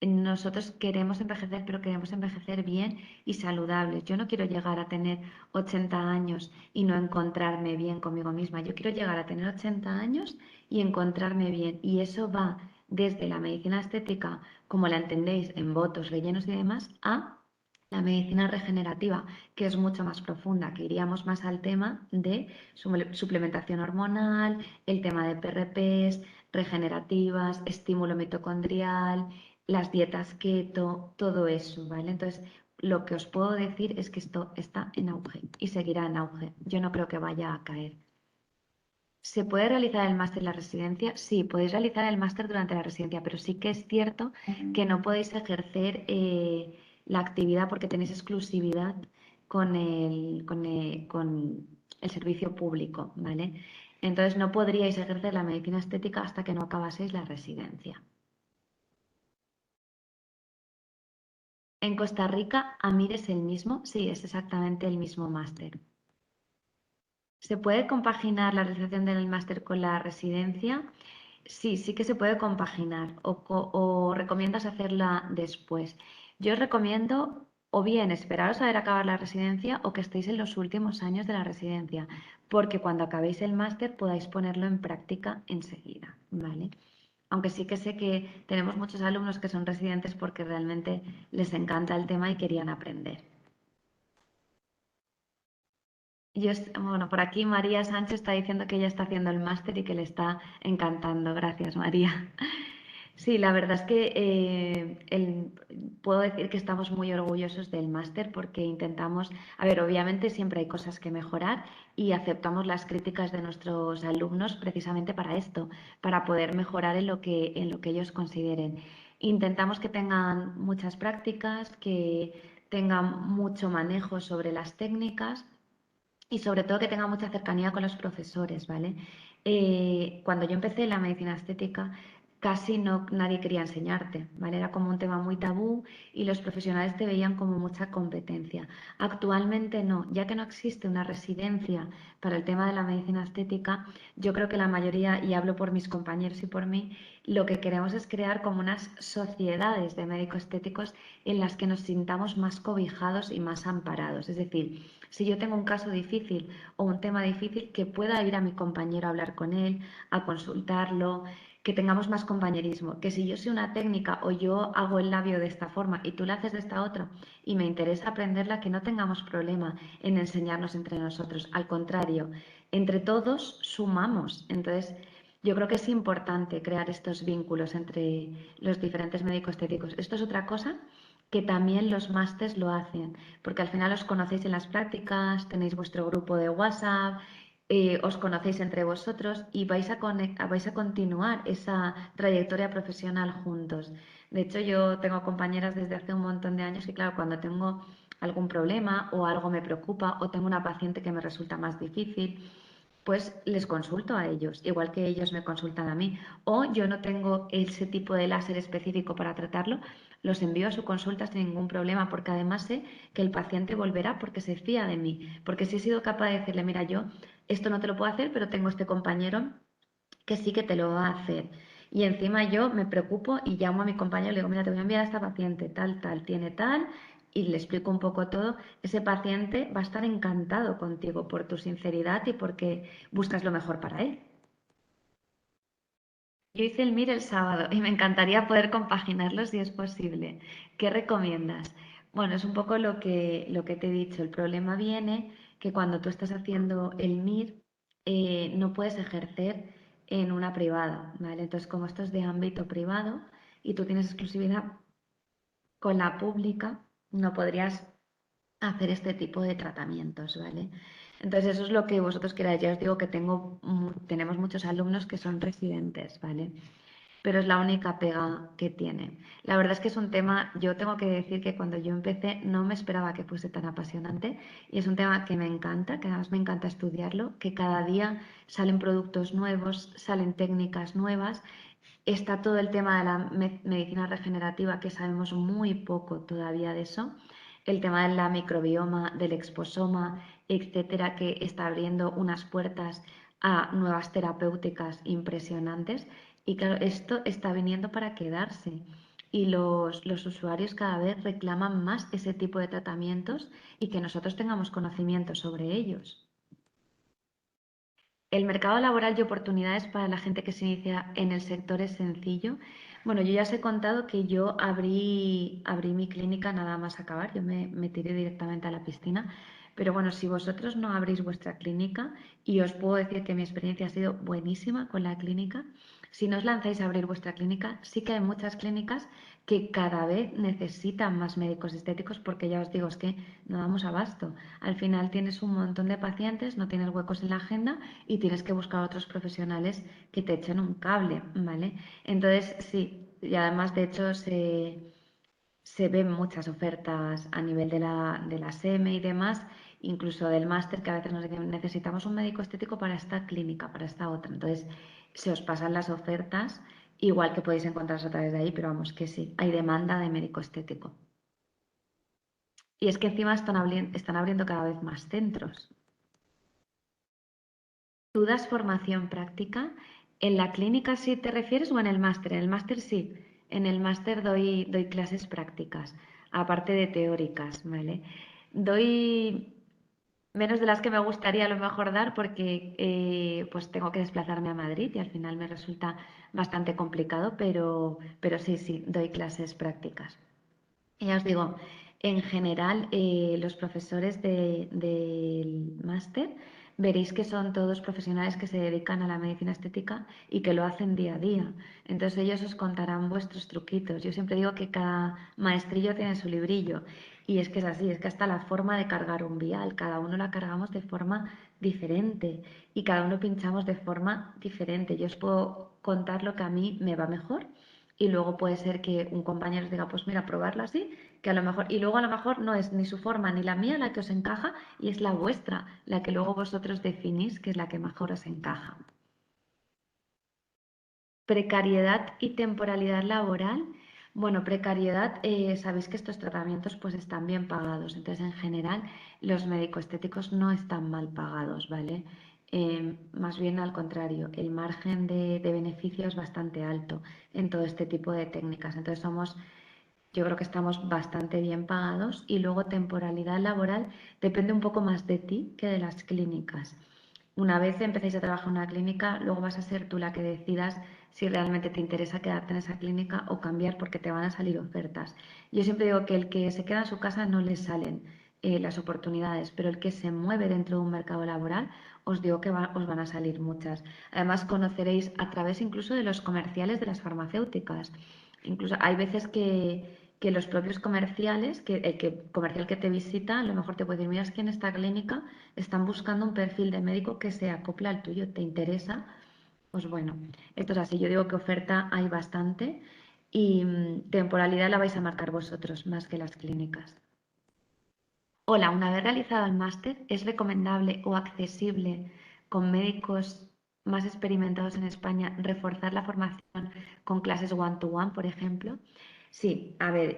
Nosotros queremos envejecer, pero queremos envejecer bien y saludables. Yo no quiero llegar a tener 80 años y no encontrarme bien conmigo misma. Yo quiero llegar a tener 80 años y encontrarme bien. Y eso va desde la medicina estética, como la entendéis, en botos, rellenos y demás, a la medicina regenerativa, que es mucho más profunda, que iríamos más al tema de suplementación hormonal, el tema de PRPs, regenerativas, estímulo mitocondrial, las dietas keto, todo eso, ¿vale? Entonces, lo que os puedo decir es que esto está en auge y seguirá en auge. Yo no creo que vaya a caer. ¿Se puede realizar el máster en la residencia? Sí, podéis realizar el máster durante la residencia, pero sí que es cierto que no podéis ejercer la actividad porque tenéis exclusividad con el servicio público, ¿vale? Entonces no podríais ejercer la medicina estética hasta que no acabaseis la residencia. En Costa Rica, AMIR es el mismo, sí, es exactamente el mismo máster. ¿Se puede compaginar la realización del máster con la residencia? Sí, sí que se puede compaginar o recomiendas hacerla después. Yo os recomiendo o bien esperaros a ver acabar la residencia o que estéis en los últimos años de la residencia, porque cuando acabéis el máster podáis ponerlo en práctica enseguida, ¿vale? Aunque sí que sé que tenemos muchos alumnos que son residentes porque realmente les encanta el tema y querían aprender. Bueno, por aquí María Sánchez está diciendo que ella está haciendo el máster y que le está encantando. Gracias, María. Sí, la verdad es que puedo decir que estamos muy orgullosos del máster porque intentamos, a ver, obviamente siempre hay cosas que mejorar y aceptamos las críticas de nuestros alumnos precisamente para esto, para poder mejorar en lo que ellos consideren. Intentamos que tengan muchas prácticas, que tengan mucho manejo sobre las técnicas y sobre todo que tenga mucha cercanía con los profesores, ¿vale? Cuando yo empecé la medicina estética, casi no nadie quería enseñarte, ¿vale? Era como un tema muy tabú y los profesionales te veían como mucha competencia. Actualmente no, ya que no existe una residencia para el tema de la medicina estética, yo creo que la mayoría, y hablo por mis compañeros y por mí, lo que queremos es crear como unas sociedades de médicos estéticos en las que nos sintamos más cobijados y más amparados. Es decir, si yo tengo un caso difícil o un tema difícil, que pueda ir a mi compañero a hablar con él, a consultarlo, que tengamos más compañerismo. Que si yo sé una técnica o yo hago el labio de esta forma y tú la haces de esta otra y me interesa aprenderla, que no tengamos problema en enseñarnos entre nosotros. Al contrario, entre todos sumamos. Entonces, yo creo que es importante crear estos vínculos entre los diferentes médicos estéticos. Esto es otra cosa que también los másters lo hacen, porque al final os conocéis en las prácticas, tenéis vuestro grupo de WhatsApp, os conocéis entre vosotros y vais a continuar esa trayectoria profesional juntos. De hecho, yo tengo compañeras desde hace un montón de años que, claro, cuando tengo algún problema o algo me preocupa o tengo una paciente que me resulta más difícil, pues les consulto a ellos, igual que ellos me consultan a mí. O yo no tengo ese tipo de láser específico para tratarlo, los envío a su consulta sin ningún problema, porque además sé que el paciente volverá porque se fía de mí, porque si he sido capaz de decirle, mira, yo esto no te lo puedo hacer, pero tengo este compañero que sí que te lo va a hacer. Y encima yo me preocupo y llamo a mi compañero y le digo, mira, te voy a enviar a esta paciente, tal, tal, tiene tal, y le explico un poco todo. Ese paciente va a estar encantado contigo por tu sinceridad y porque buscas lo mejor para él. Yo hice el MIR el sábado y me encantaría poder compaginarlo si es posible. ¿Qué recomiendas? Bueno, es un poco lo que te he dicho. El problema viene que cuando tú estás haciendo el MIR no puedes ejercer en una privada, ¿vale? Entonces, como esto es de ámbito privado y tú tienes exclusividad con la pública, no podrías hacer este tipo de tratamientos, ¿vale? Entonces eso es lo que vosotros queráis. Ya os digo que tenemos muchos alumnos que son residentes, ¿vale? Pero es la única pega que tiene. La verdad es que es un tema, yo tengo que decir que cuando yo empecé no me esperaba que fuese tan apasionante y es un tema que me encanta, que además me encanta estudiarlo, que cada día salen productos nuevos, salen técnicas nuevas. Está todo el tema de la medicina regenerativa, que sabemos muy poco todavía de eso. El tema de la microbioma, del exposoma, etcétera, que está abriendo unas puertas a nuevas terapéuticas impresionantes. Y claro, esto está viniendo para quedarse. Y los usuarios cada vez reclaman más ese tipo de tratamientos y que nosotros tengamos conocimiento sobre ellos. El mercado laboral y oportunidades para la gente que se inicia en el sector es sencillo. Bueno, yo ya os he contado que yo abrí mi clínica nada más acabar, yo me tiré directamente a la piscina, pero bueno, si vosotros no abrís vuestra clínica, y os puedo decir que mi experiencia ha sido buenísima con la clínica, si no os lanzáis a abrir vuestra clínica, sí que hay muchas clínicas que cada vez necesitan más médicos estéticos porque ya os digo, es que no damos abasto. Al final tienes un montón de pacientes, no tienes huecos en la agenda y tienes que buscar otros profesionales que te echen un cable, ¿vale? Entonces, sí, y además, de hecho, se ven muchas ofertas a nivel de la SEME y demás, incluso del máster, que a veces nos dicen, necesitamos un médico estético para esta clínica, para esta otra. Entonces, se os pasan las ofertas, igual que podéis encontrarlas a través de ahí, pero vamos, que sí, hay demanda de médico estético. Y es que encima están abriendo cada vez más centros. ¿Tú das formación práctica? ¿En la clínica sí te refieres o en el máster? En el máster sí. En el máster doy clases prácticas, aparte de teóricas, ¿vale? Doy menos de las que me gustaría a lo mejor dar porque pues tengo que desplazarme a Madrid y al final me resulta bastante complicado, pero sí, sí, doy clases prácticas. Y ya os digo, en general, los profesores del máster veréis que son todos profesionales que se dedican a la medicina estética y que lo hacen día a día. Entonces ellos os contarán vuestros truquitos. Yo siempre digo que cada maestrillo tiene su librillo. Y es que es así, es que hasta la forma de cargar un vial, cada uno la cargamos de forma diferente y cada uno pinchamos de forma diferente. Yo os puedo contar lo que a mí me va mejor y luego puede ser que un compañero os diga, pues mira, probarla así, que a lo mejor, y luego a lo mejor no es ni su forma ni la mía la que os encaja, y es la vuestra, la que luego vosotros definís que es la que mejor os encaja. Precariedad y temporalidad laboral. Bueno, precariedad, sabéis que estos tratamientos pues están bien pagados, entonces en general los médico-estéticos no están mal pagados, ¿vale? Más bien al contrario, el margen de beneficio es bastante alto en todo este tipo de técnicas, entonces yo creo que estamos bastante bien pagados y luego temporalidad laboral depende un poco más de ti que de las clínicas. Una vez empecéis a trabajar en una clínica, luego vas a ser tú la que decidas si realmente te interesa quedarte en esa clínica o cambiar porque te van a salir ofertas. Yo siempre digo que el que se queda en su casa no le salen las oportunidades, pero el que se mueve dentro de un mercado laboral, os digo que os van a salir muchas. Además, conoceréis a través incluso de los comerciales de las farmacéuticas. Incluso hay veces que los propios comerciales, que comercial que te visita, a lo mejor te puede decir, mira, es que en esta clínica están buscando un perfil de médico que se acopla al tuyo, ¿te interesa? Pues bueno, esto es así, yo digo que oferta hay bastante y temporalidad la vais a marcar vosotros más que las clínicas. Hola, una vez realizado el máster, ¿es recomendable o accesible con médicos más experimentados en España reforzar la formación con clases one-to-one, por ejemplo? Sí, a ver,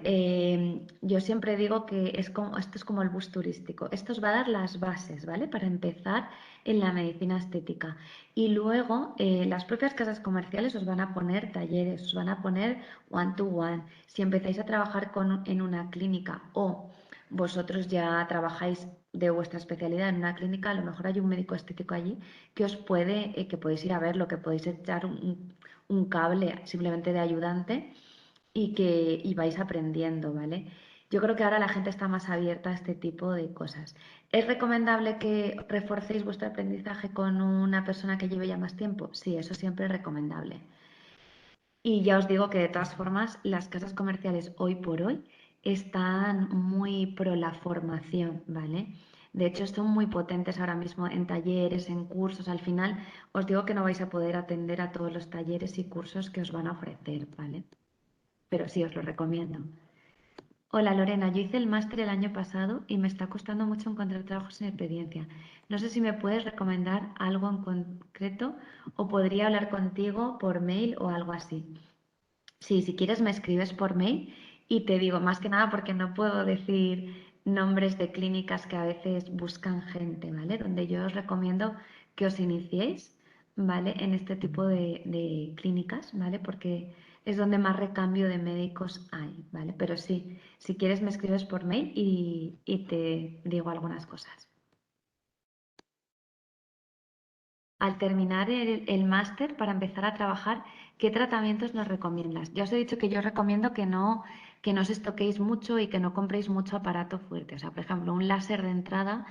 yo siempre digo que esto es como el bus turístico. Esto os va a dar las bases, ¿vale? Para empezar en la medicina estética. Y luego las propias casas comerciales os van a poner talleres, os van a poner one-to-one. Si empezáis a trabajar en una clínica o vosotros ya trabajáis de vuestra especialidad en una clínica, a lo mejor hay un médico estético allí que os que podéis ir a verlo, que podéis echar un cable simplemente de ayudante y vais aprendiendo, ¿vale? Yo creo que ahora la gente está más abierta a este tipo de cosas. ¿Es recomendable que reforcéis vuestro aprendizaje con una persona que lleve ya más tiempo? Sí, eso siempre es recomendable. Y ya os digo que de todas formas las casas comerciales hoy por hoy están muy pro la formación, ¿vale? De hecho, son muy potentes ahora mismo en talleres, en cursos. Al final, os digo que no vais a poder atender a todos los talleres y cursos que os van a ofrecer, ¿vale? Pero sí, os lo recomiendo. Hola Lorena, yo hice el máster el año pasado y me está costando mucho encontrar trabajo sin experiencia. No sé si me puedes recomendar algo en concreto o podría hablar contigo por mail o algo así. Sí, si quieres me escribes por mail y te digo, más que nada porque no puedo decir nombres de clínicas que a veces buscan gente, ¿vale? Donde yo os recomiendo que os iniciéis, ¿vale? En este tipo de clínicas, ¿vale? Porque es donde más recambio de médicos hay, ¿vale? Pero sí, si quieres me escribes por mail y te digo algunas cosas. al terminar el máster, para empezar a trabajar, ¿qué tratamientos nos recomiendas? Ya os he dicho que yo recomiendo que no os estoquéis mucho y que no compréis mucho aparato fuerte. O sea, por ejemplo, un láser de entrada,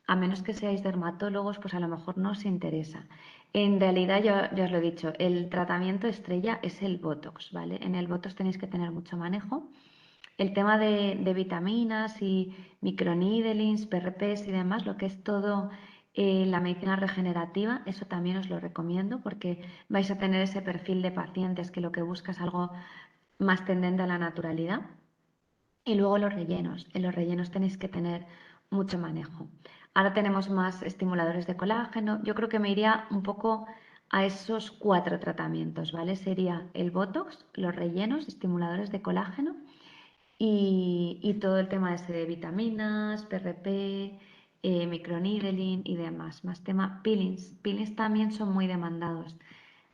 a menos que seáis dermatólogos, pues a lo mejor no os interesa. En realidad, ya os lo he dicho, el tratamiento estrella es el Botox, ¿vale? En el Botox tenéis que tener mucho manejo. El tema de vitaminas y microneedlings, PRPs y demás, lo que es todo la medicina regenerativa, eso también os lo recomiendo porque vais a tener ese perfil de pacientes que lo que busca es algo más tendente a la naturalidad. Y luego los rellenos. En los rellenos tenéis que tener mucho manejo. Ahora tenemos más estimuladores de colágeno. Yo creo que me iría un poco a esos 4 tratamientos, ¿vale? Sería el Botox, los rellenos, estimuladores de colágeno y todo el tema ese de vitaminas, PRP, microneedling y demás. Más tema peelings. Peelings también son muy demandados.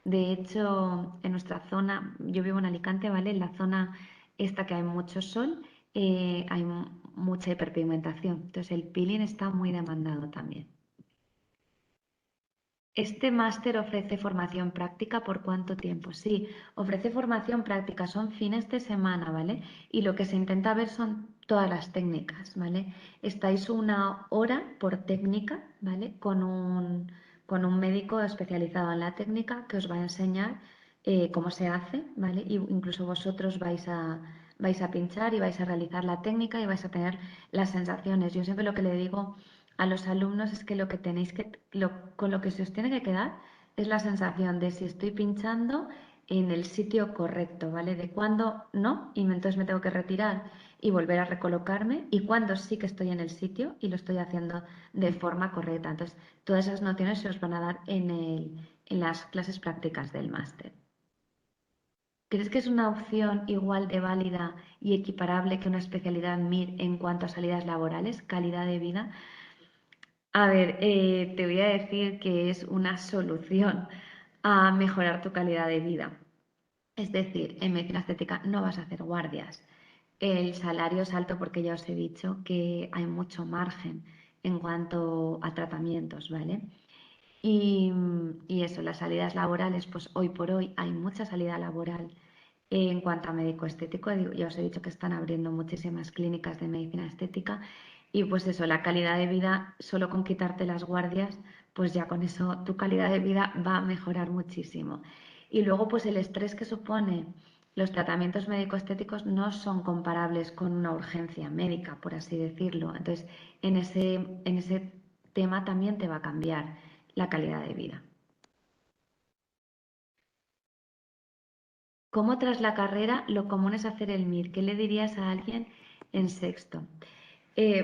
De hecho, en nuestra zona, yo vivo en Alicante, ¿vale? En la zona esta que hay mucho sol, hay mucha hiperpigmentación. Entonces el peeling está muy demandado también. Este máster ofrece formación práctica ¿por cuánto tiempo? Sí, ofrece formación práctica, son fines de semana, ¿vale? Y lo que se intenta ver son todas las técnicas, ¿vale? Estáis 1 hora por técnica, ¿vale? Con un médico especializado en la técnica que os va a enseñar cómo se hace, ¿vale? Y incluso vosotros vais a pinchar y vais a realizar la técnica y vais a tener las sensaciones. Yo siempre lo que le digo a los alumnos es que lo que tenéis con lo que se os tiene que quedar es la sensación de si estoy pinchando en el sitio correcto, ¿vale? De cuándo no, y entonces me tengo que retirar y volver a recolocarme, y cuándo sí que estoy en el sitio y lo estoy haciendo de forma correcta. Entonces, todas esas nociones se os van a dar en las clases prácticas del máster. ¿Crees que es una opción igual de válida y equiparable que una especialidad MIR en cuanto a salidas laborales, calidad de vida? A ver, te voy a decir que es una solución a mejorar tu calidad de vida. Es decir, en medicina estética no vas a hacer guardias. El salario es alto porque ya os he dicho que hay mucho margen en cuanto a tratamientos, ¿vale? Y eso, las salidas laborales, pues hoy por hoy hay mucha salida laboral. En cuanto a médico estético, ya os he dicho que están abriendo muchísimas clínicas de medicina estética y pues eso, la calidad de vida, solo con quitarte las guardias, pues ya con eso tu calidad de vida va a mejorar muchísimo. Y luego pues el estrés que supone los tratamientos médico-estéticos no son comparables con una urgencia médica, por así decirlo. Entonces, en ese tema también te va a cambiar la calidad de vida. ¿Cómo tras la carrera lo común es hacer el MIR? ¿Qué le dirías a alguien en sexto?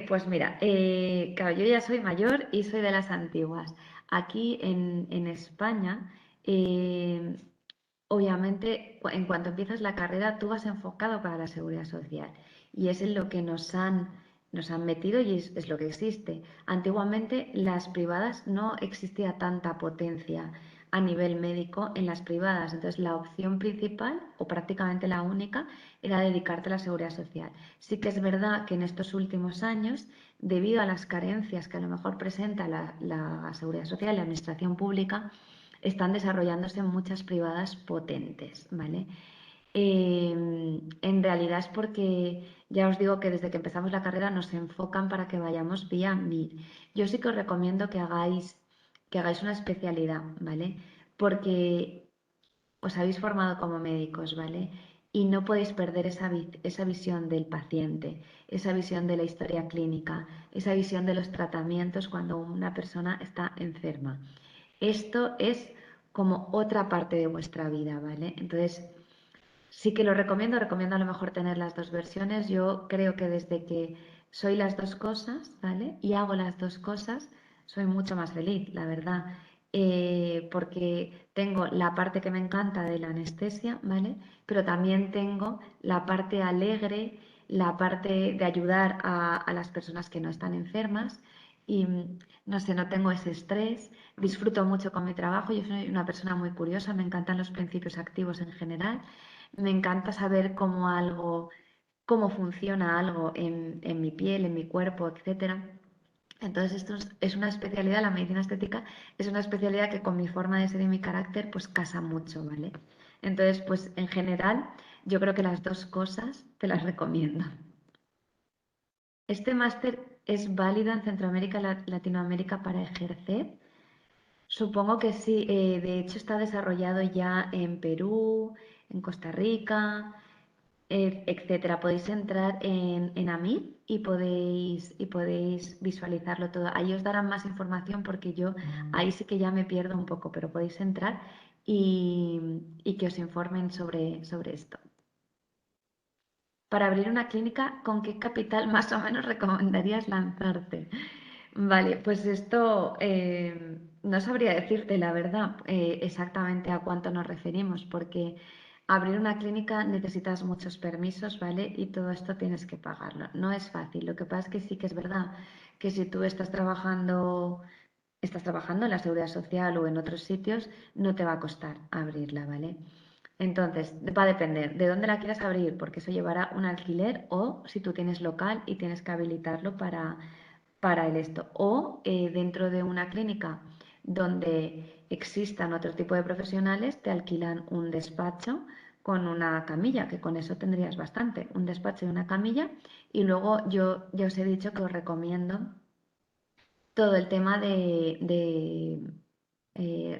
Pues mira, claro, yo ya soy mayor y soy de las antiguas. Aquí en España, eh, obviamente, en cuanto empiezas la carrera, tú vas enfocado para la seguridad social y es en lo que nos han metido y es lo que existe. Antiguamente, las privadas no existía tanta potencia a nivel médico en las privadas, entonces la opción principal o prácticamente la única era dedicarte a la seguridad social. Sí que es verdad que en estos últimos años, debido a las carencias que a lo mejor presenta la seguridad social y la administración pública, están desarrollándose muchas privadas potentes, ¿vale? En realidad es porque ya os digo que desde que empezamos la carrera nos enfocan para que vayamos vía MIR. Yo sí que os recomiendo que hagáis una especialidad, ¿vale? Porque os habéis formado como médicos, ¿vale? Y no podéis perder esa visión del paciente, esa visión de la historia clínica, esa visión de los tratamientos cuando una persona está enferma. Esto es como otra parte de vuestra vida, ¿vale? Entonces, sí que lo recomiendo, recomiendo a lo mejor tener las dos versiones. Yo creo que desde que soy las dos cosas, ¿vale? Y hago las dos cosas, soy mucho más feliz, la verdad. Porque tengo la parte que me encanta de la anestesia, ¿vale? Pero también tengo la parte alegre, la parte de ayudar a las personas que no están enfermas y no sé, no tengo ese estrés, disfruto mucho con mi trabajo, yo soy una persona muy curiosa, me encantan los principios activos en general, me encanta saber cómo funciona algo en mi piel, en mi cuerpo, etcétera. Entonces, esto es una especialidad, la medicina estética es una especialidad que con mi forma de ser y mi carácter, pues casa mucho, ¿vale? Entonces, pues en general, yo creo que las dos cosas te las recomiendo. Este máster es válido en Centroamérica y Latinoamérica para ejercer. Supongo que sí, de hecho está desarrollado ya en Perú, en Costa Rica, etcétera. Podéis entrar en AMID y podéis visualizarlo todo. Ahí os darán más información porque yo ahí sí que ya me pierdo un poco, pero podéis entrar y que os informen sobre esto. Para abrir una clínica, ¿con qué capital más o menos recomendarías lanzarte? Vale, pues esto no sabría decirte la verdad exactamente a cuánto nos referimos, porque abrir una clínica necesitas muchos permisos, ¿vale? Y todo esto tienes que pagarlo. No es fácil. Lo que pasa es que sí que es verdad que si tú estás trabajando en la seguridad social o en otros sitios, no te va a costar abrirla, ¿vale? Entonces, va a depender de dónde la quieras abrir, porque eso llevará un alquiler o si tú tienes local y tienes que habilitarlo para el esto. O dentro de una clínica donde existan otro tipo de profesionales, te alquilan un despacho con una camilla, que con eso tendrías bastante, un despacho y una camilla. Y luego yo ya os he dicho que os recomiendo todo el tema de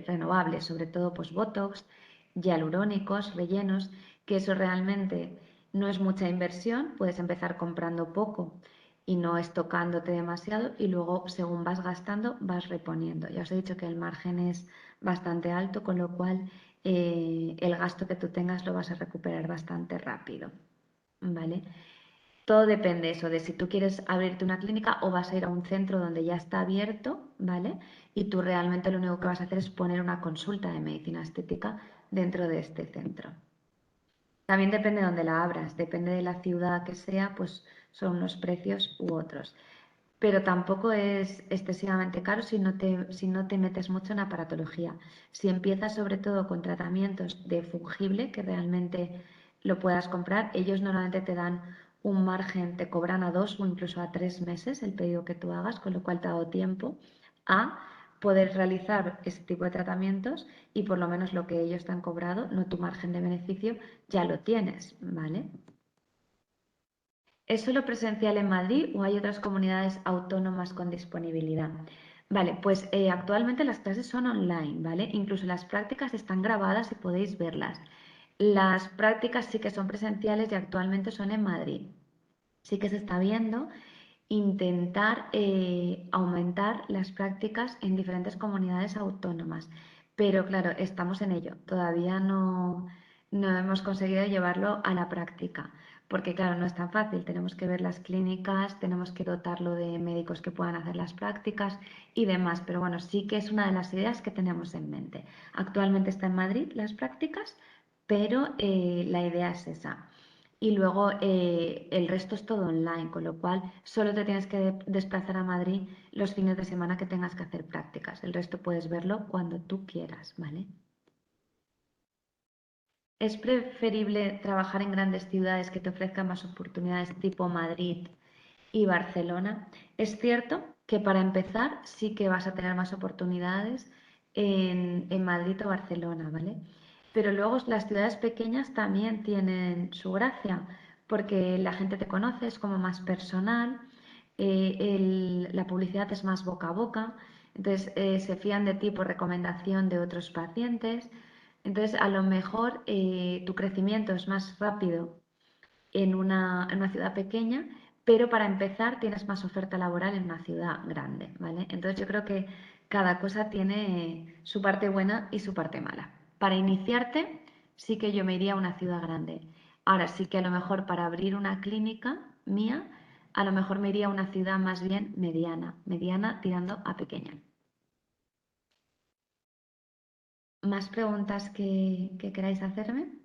renovables, sobre todo pues Botox, hialurónicos, rellenos, que eso realmente no es mucha inversión, puedes empezar comprando poco y no estocándote demasiado y luego según vas gastando vas reponiendo. Ya os he dicho que el margen es bastante alto, con lo cual el gasto que tú tengas lo vas a recuperar bastante rápido, ¿vale? Todo depende eso, de si tú quieres abrirte una clínica o vas a ir a un centro donde ya está abierto, ¿vale? Y tú realmente lo único que vas a hacer es poner una consulta de medicina estética dentro de este centro. También depende de dónde la abras, depende de la ciudad que sea, pues son unos precios u otros. Pero tampoco es excesivamente caro si no te metes mucho en aparatología. Si empiezas sobre todo con tratamientos de fungible, que realmente lo puedas comprar, ellos normalmente te dan un margen, te cobran a 2 o incluso a 3 meses el pedido que tú hagas, con lo cual te ha dado tiempo a poder realizar ese tipo de tratamientos y por lo menos lo que ellos te han cobrado, no tu margen de beneficio, ya lo tienes, ¿vale? ¿Es solo presencial en Madrid o hay otras comunidades autónomas con disponibilidad? Vale, pues actualmente las clases son online, ¿vale? Incluso las prácticas están grabadas y podéis verlas. Las prácticas sí que son presenciales y actualmente son en Madrid. Sí que se está viendo intentar aumentar las prácticas en diferentes comunidades autónomas. Pero claro, estamos en ello. Todavía no hemos conseguido llevarlo a la práctica. Porque claro, no es tan fácil. Tenemos que ver las clínicas, tenemos que dotarlo de médicos que puedan hacer las prácticas y demás. Pero bueno, sí que es una de las ideas que tenemos en mente. Actualmente está en Madrid las prácticas, pero la idea es esa. Y luego el resto es todo online, con lo cual solo te tienes que desplazar a Madrid los fines de semana que tengas que hacer prácticas. El resto puedes verlo cuando tú quieras, ¿vale? ¿Es preferible trabajar en grandes ciudades que te ofrezcan más oportunidades tipo Madrid y Barcelona? Es cierto que para empezar sí que vas a tener más oportunidades en Madrid o Barcelona, ¿vale? Pero luego las ciudades pequeñas también tienen su gracia, porque la gente te conoce, es como más personal, la publicidad es más boca a boca, entonces se fían de ti por recomendación de otros pacientes. Entonces, a lo mejor tu crecimiento es más rápido en una ciudad pequeña, pero para empezar tienes más oferta laboral en una ciudad grande, ¿vale? Entonces yo creo que cada cosa tiene su parte buena y su parte mala. Para iniciarte, sí que yo me iría a una ciudad grande. Ahora sí que a lo mejor para abrir una clínica mía, a lo mejor me iría a una ciudad más bien mediana, mediana tirando a pequeña. ¿Más preguntas que queráis hacerme?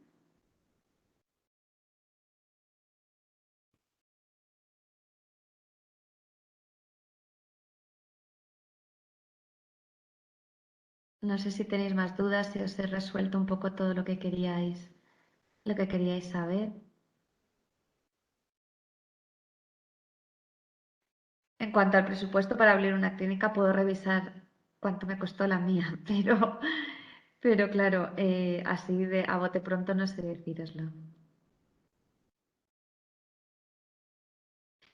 No sé si tenéis más dudas, si os he resuelto un poco todo lo que queríais saber. En cuanto al presupuesto para abrir una clínica, puedo revisar cuánto me costó la mía, pero claro, así de a bote pronto no sé decíroslo.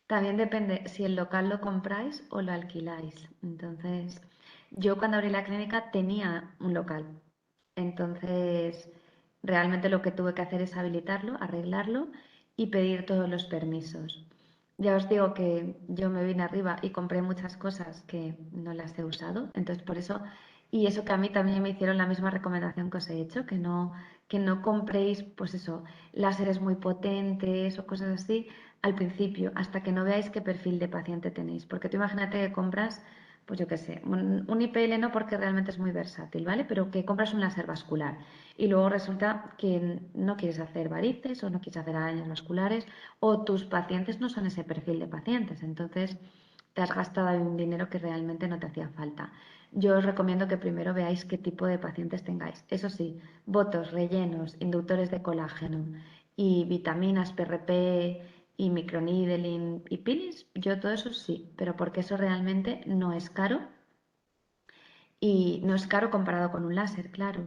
También depende si el local lo compráis o lo alquiláis. Entonces, yo cuando abrí la clínica tenía un local. Entonces, realmente lo que tuve que hacer es habilitarlo, arreglarlo y pedir todos los permisos. Ya os digo que yo me vine arriba y compré muchas cosas que no las he usado. Entonces, por eso, y eso que a mí también me hicieron la misma recomendación que os he hecho, que no compréis, pues eso, láseres muy potentes o cosas así al principio, hasta que no veáis qué perfil de paciente tenéis. Porque tú imagínate que compras, pues yo qué sé, un IPL no porque realmente es muy versátil, ¿vale? Pero que compras un láser vascular y luego resulta que no quieres hacer varices o no quieres hacer arañas vasculares o tus pacientes no son ese perfil de pacientes. Entonces te has gastado ahí un dinero que realmente no te hacía falta. Yo os recomiendo que primero veáis qué tipo de pacientes tengáis. Eso sí, botos, rellenos, inductores de colágeno y vitaminas, PRP y microneedling y peelings, yo todo eso sí, pero porque eso realmente no es caro y no es caro comparado con un láser, claro.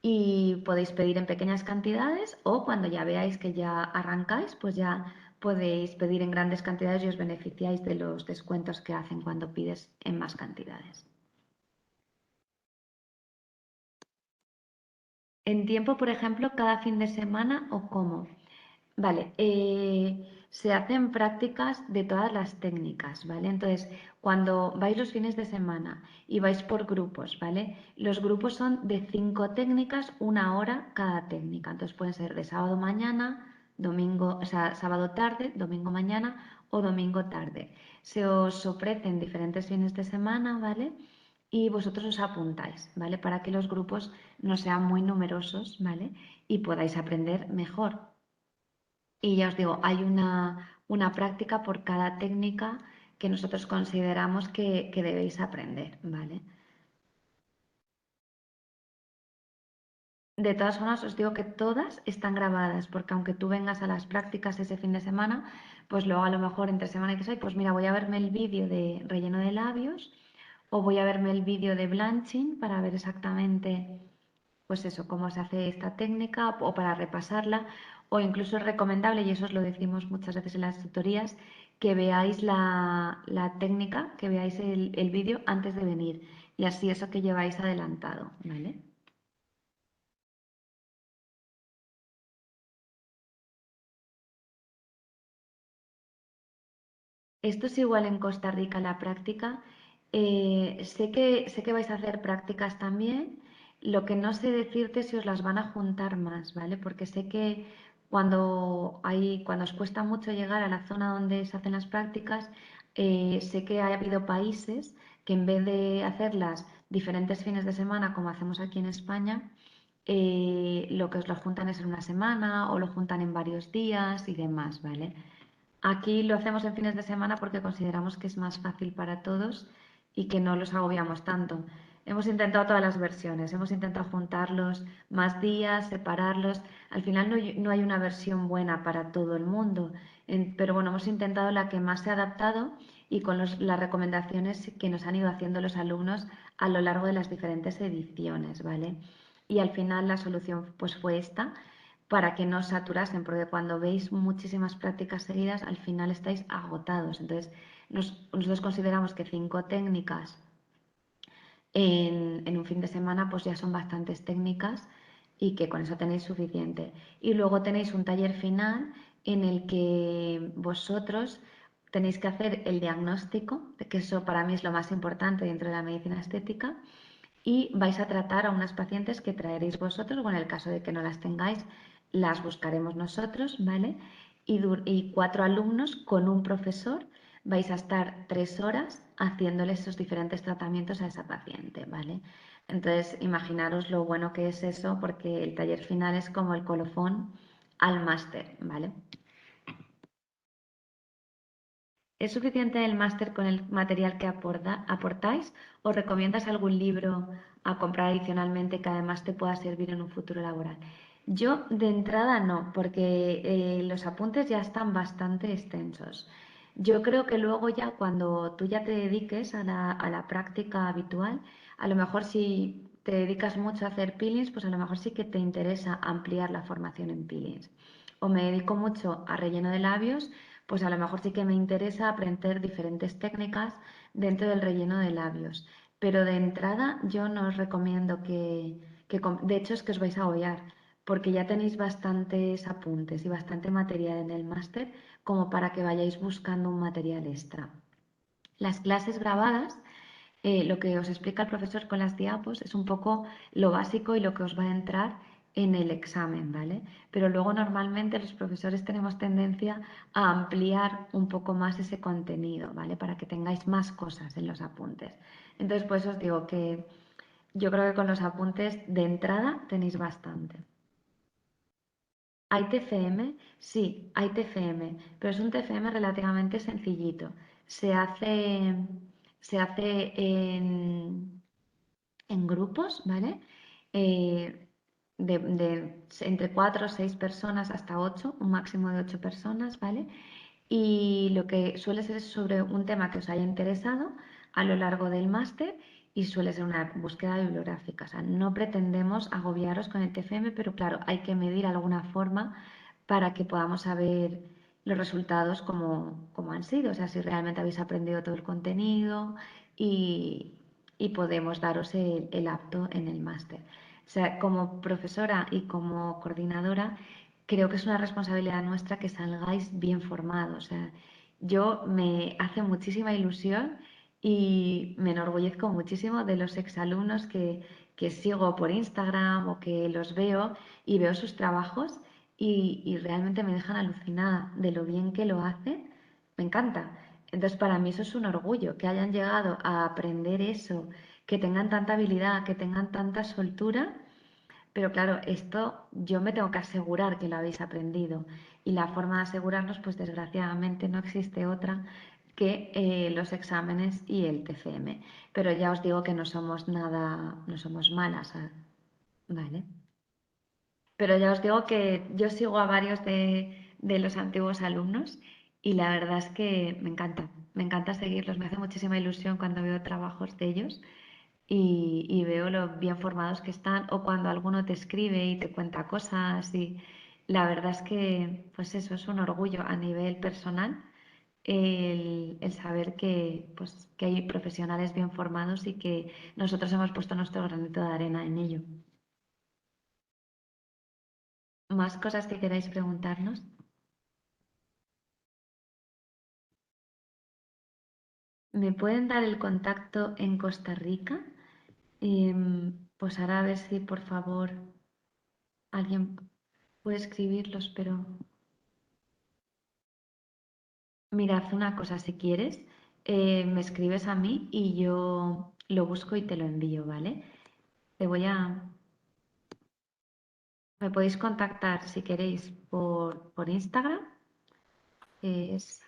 Y podéis pedir en pequeñas cantidades o cuando ya veáis que ya arrancáis, pues ya podéis pedir en grandes cantidades y os beneficiáis de los descuentos que hacen cuando pides en más cantidades. En tiempo, por ejemplo, cada fin de semana o cómo. Vale, se hacen prácticas de todas las técnicas, ¿vale? Entonces, cuando vais los fines de semana y vais por grupos, ¿vale? Los grupos son de 5 técnicas, 1 hora cada técnica. Entonces pueden ser de sábado mañana, domingo, o sea, sábado tarde, domingo mañana o domingo tarde. Se os ofrecen diferentes fines de semana, ¿vale? Y vosotros os apuntáis, ¿vale? Para que los grupos no sean muy numerosos, ¿vale? Y podáis aprender mejor. Y ya os digo, hay una práctica por cada técnica que nosotros consideramos que debéis aprender, ¿vale? De todas formas, os digo que todas están grabadas, porque aunque tú vengas a las prácticas ese fin de semana, pues luego a lo mejor entre semana dices, ay, pues mira, voy a verme el vídeo de relleno de labios o voy a verme el vídeo de blanching para ver exactamente pues eso, cómo se hace esta técnica o para repasarla, o incluso es recomendable, y eso os lo decimos muchas veces en las tutorías, que veáis la técnica, que veáis el vídeo antes de venir, y así eso que lleváis adelantado, ¿vale? Esto es igual en Costa Rica la práctica. Sé que vais a hacer prácticas también. Lo que no sé decirte es si os las van a juntar más, ¿vale? Porque sé que cuando os cuesta mucho llegar a la zona donde se hacen las prácticas, sé que ha habido países que en vez de hacerlas diferentes fines de semana, como hacemos aquí en España, lo que os lo juntan es en una semana o lo juntan en varios días y demás, ¿vale? Aquí lo hacemos en fines de semana porque consideramos que es más fácil para todos y que no los agobiamos tanto. Hemos intentado todas las versiones, hemos intentado juntarlos más días, separarlos. Al final no hay una versión buena para todo el mundo, pero bueno, hemos intentado la que más se ha adaptado y con las recomendaciones que nos han ido haciendo los alumnos a lo largo de las diferentes ediciones, ¿vale? Y al final la solución pues fue esta para que no os saturasen, porque cuando veis muchísimas prácticas seguidas, al final estáis agotados. Entonces, nosotros consideramos que 5 técnicas en un fin de semana, pues ya son bastantes técnicas y que con eso tenéis suficiente. Y luego tenéis un taller final en el que vosotros tenéis que hacer el diagnóstico, que eso para mí es lo más importante dentro de la medicina estética, y vais a tratar a unas pacientes que traeréis vosotros, o en el caso de que no las tengáis, las buscaremos nosotros, ¿vale? Y 4 alumnos con un profesor vais a estar 3 horas haciéndole esos diferentes tratamientos a esa paciente, ¿vale? Entonces, imaginaros lo bueno que es eso, porque el taller final es como el colofón al máster, ¿vale? ¿Es suficiente el máster con el material que aportáis o recomiendas algún libro a comprar adicionalmente que además te pueda servir en un futuro laboral? Yo de entrada no, porque los apuntes ya están bastante extensos. Yo creo que luego ya cuando tú ya te dediques a la práctica habitual, a lo mejor si te dedicas mucho a hacer peelings, pues a lo mejor sí que te interesa ampliar la formación en peelings. O me dedico mucho a relleno de labios, pues a lo mejor sí que me interesa aprender diferentes técnicas dentro del relleno de labios. Pero de entrada yo no os recomiendo de hecho es que os vais a agobiar, porque ya tenéis bastantes apuntes y bastante material en el máster como para que vayáis buscando un material extra. Las clases grabadas, lo que os explica el profesor con las diapos es un poco lo básico y lo que os va a entrar en el examen, ¿vale? Pero luego normalmente los profesores tenemos tendencia a ampliar un poco más ese contenido, ¿vale? Para que tengáis más cosas en los apuntes. Entonces, pues os digo que yo creo que con los apuntes de entrada tenéis bastante. ¿Hay TFM? Sí, hay TFM, pero es un TFM relativamente sencillito. Se hace, se hace en grupos, ¿vale? Eh, entre 4 o 6 personas hasta 8, un máximo de 8 personas, ¿vale? Y lo que suele ser es sobre un tema que os haya interesado a lo largo del máster y suele ser una búsqueda bibliográfica. O sea, no pretendemos agobiaros con el TFM, pero claro, hay que medir alguna forma para que podamos saber los resultados como han sido, o sea, si realmente habéis aprendido todo el contenido y, y podemos daros el apto en el máster. O sea, como profesora y como coordinadora, creo que es una responsabilidad nuestra que salgáis bien formados. O sea, yo me hace muchísima ilusión y me enorgullezco muchísimo de los exalumnos que sigo por Instagram o que los veo y veo sus trabajos y realmente me dejan alucinada de lo bien que lo hacen. Me encanta. Entonces, para mí eso es un orgullo, que hayan llegado a aprender eso, que tengan tanta habilidad, que tengan tanta soltura, pero claro, esto yo me tengo que asegurar que lo habéis aprendido y la forma de asegurarnos, pues desgraciadamente no existe otra que los exámenes y el TCM. Pero ya os digo que no somos nada, no somos malas, ¿vale? Pero ya os digo que yo sigo a varios de los antiguos alumnos y la verdad es que me encanta seguirlos, me hace muchísima ilusión cuando veo trabajos de ellos y veo lo bien formados que están o cuando alguno te escribe y te cuenta cosas y la verdad es que pues eso es un orgullo a nivel personal el saber que, pues, que hay profesionales bien formados y que nosotros hemos puesto nuestro granito de arena en ello. ¿Más cosas que queráis preguntarnos? ¿Me pueden dar el contacto en Costa Rica? Pues ahora a ver si por favor alguien puede escribirlos, pero mira, haz una cosa si quieres, me escribes a mí y yo lo busco y te lo envío, ¿vale? Te voy a... Me podéis contactar si queréis por Instagram, que es...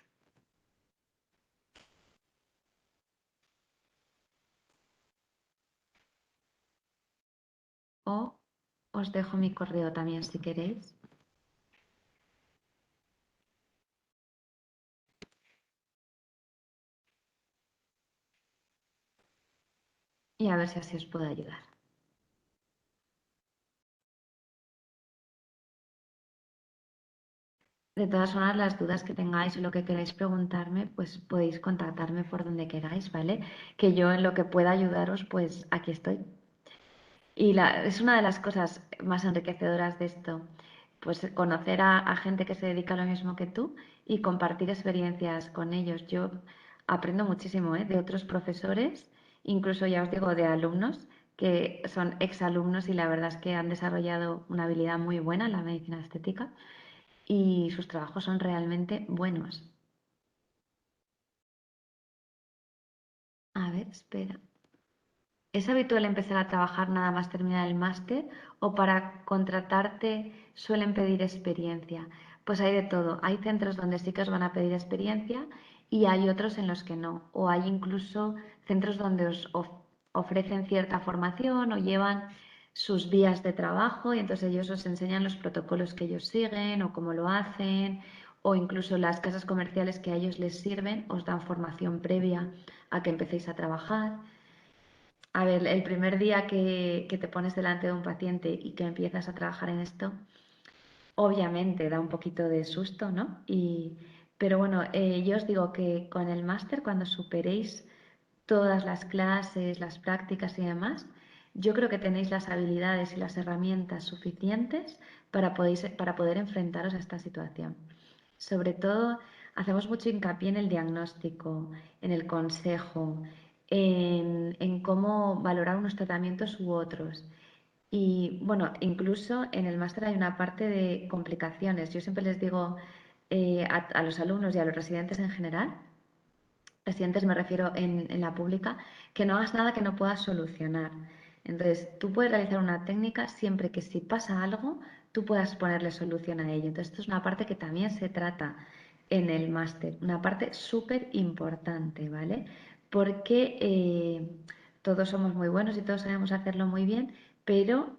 o os dejo mi correo también si queréis. Y a ver si así os puedo ayudar. De todas formas, las dudas que tengáis o lo que queráis preguntarme, pues podéis contactarme por donde queráis, ¿vale? Que yo en lo que pueda ayudaros, pues aquí estoy. Y es una de las cosas más enriquecedoras de esto, pues conocer a gente que se dedica a lo mismo que tú y compartir experiencias con ellos. Yo aprendo muchísimo, ¿eh? De otros profesores, incluso ya os digo, de alumnos que son exalumnos y la verdad es que han desarrollado una habilidad muy buena en la medicina estética y sus trabajos son realmente buenos. A ver, espera. ¿Es habitual empezar a trabajar nada más terminar el máster o para contratarte suelen pedir experiencia? Pues hay de todo. Hay centros donde sí que os van a pedir experiencia y hay otros en los que no. O hay incluso centros donde ofrecen cierta formación o llevan sus vías de trabajo y entonces ellos os enseñan los protocolos que ellos siguen o cómo lo hacen o incluso las casas comerciales que a ellos les sirven os dan formación previa a que empecéis a trabajar. A ver, el primer día que te pones delante de un paciente y que empiezas a trabajar en esto, obviamente da un poquito de susto, ¿no? Pero bueno, yo os digo que con el máster, cuando superéis todas las clases, las prácticas y demás, yo creo que tenéis las habilidades y las herramientas suficientes para poder enfrentaros a esta situación. Sobre todo, hacemos mucho hincapié en el diagnóstico, en el consejo, en cómo valorar unos tratamientos u otros. Y bueno, incluso en el máster hay una parte de complicaciones. Yo siempre les digo a los alumnos y a los residentes en general, residentes me refiero en la pública, que no hagas nada que no puedas solucionar. Entonces, tú puedes realizar una técnica siempre que si pasa algo, tú puedas ponerle solución a ello. Entonces, esto es una parte que también se trata en el máster, una parte súper importante, ¿vale? Porque todos somos muy buenos y todos sabemos hacerlo muy bien, pero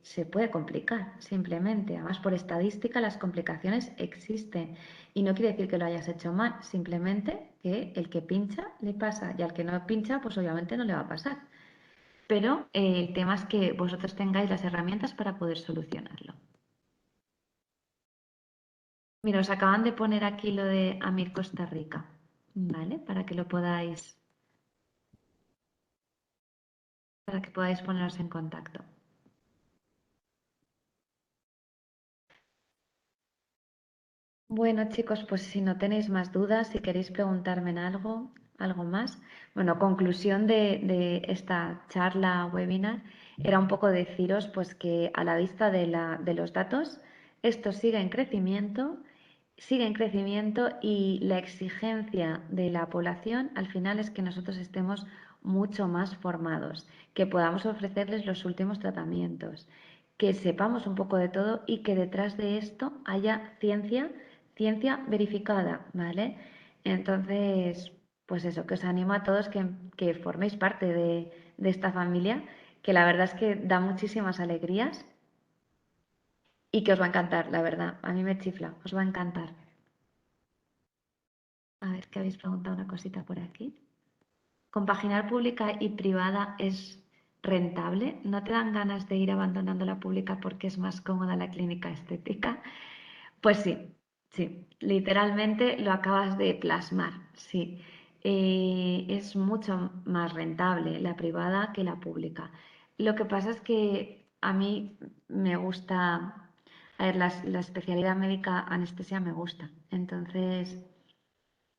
se puede complicar simplemente. Además, por estadística, las complicaciones existen. Y no quiere decir que lo hayas hecho mal, simplemente que el que pincha le pasa y al que no pincha, pues obviamente no le va a pasar. Pero el tema es que vosotros tengáis las herramientas para poder solucionarlo. Mira, os acaban de poner aquí lo de Amir Costa Rica, ¿vale? Para que podáis poneros en contacto. Bueno, chicos, pues si no tenéis más dudas, si queréis preguntarme en algo más. Bueno, conclusión de esta charla webinar era un poco deciros pues que a la vista de los datos, esto sigue en crecimiento y la exigencia de la población al final es que nosotros estemos mucho más formados, que podamos ofrecerles los últimos tratamientos, que sepamos un poco de todo y que detrás de esto haya ciencia verificada, ¿vale? Entonces, pues eso, que os animo a todos que forméis parte de esta familia, que la verdad es que da muchísimas alegrías y que os va a encantar, la verdad. A mí me chifla, os va a encantar. A ver, que habéis preguntado una cosita por aquí. ¿Compaginar pública y privada es rentable? ¿No te dan ganas de ir abandonando la pública porque es más cómoda la clínica estética? Pues sí, sí, literalmente lo acabas de plasmar, sí. Es mucho más rentable la privada que la pública. Lo que pasa es que a mí me gusta, a ver, la especialidad médica anestesia me gusta, entonces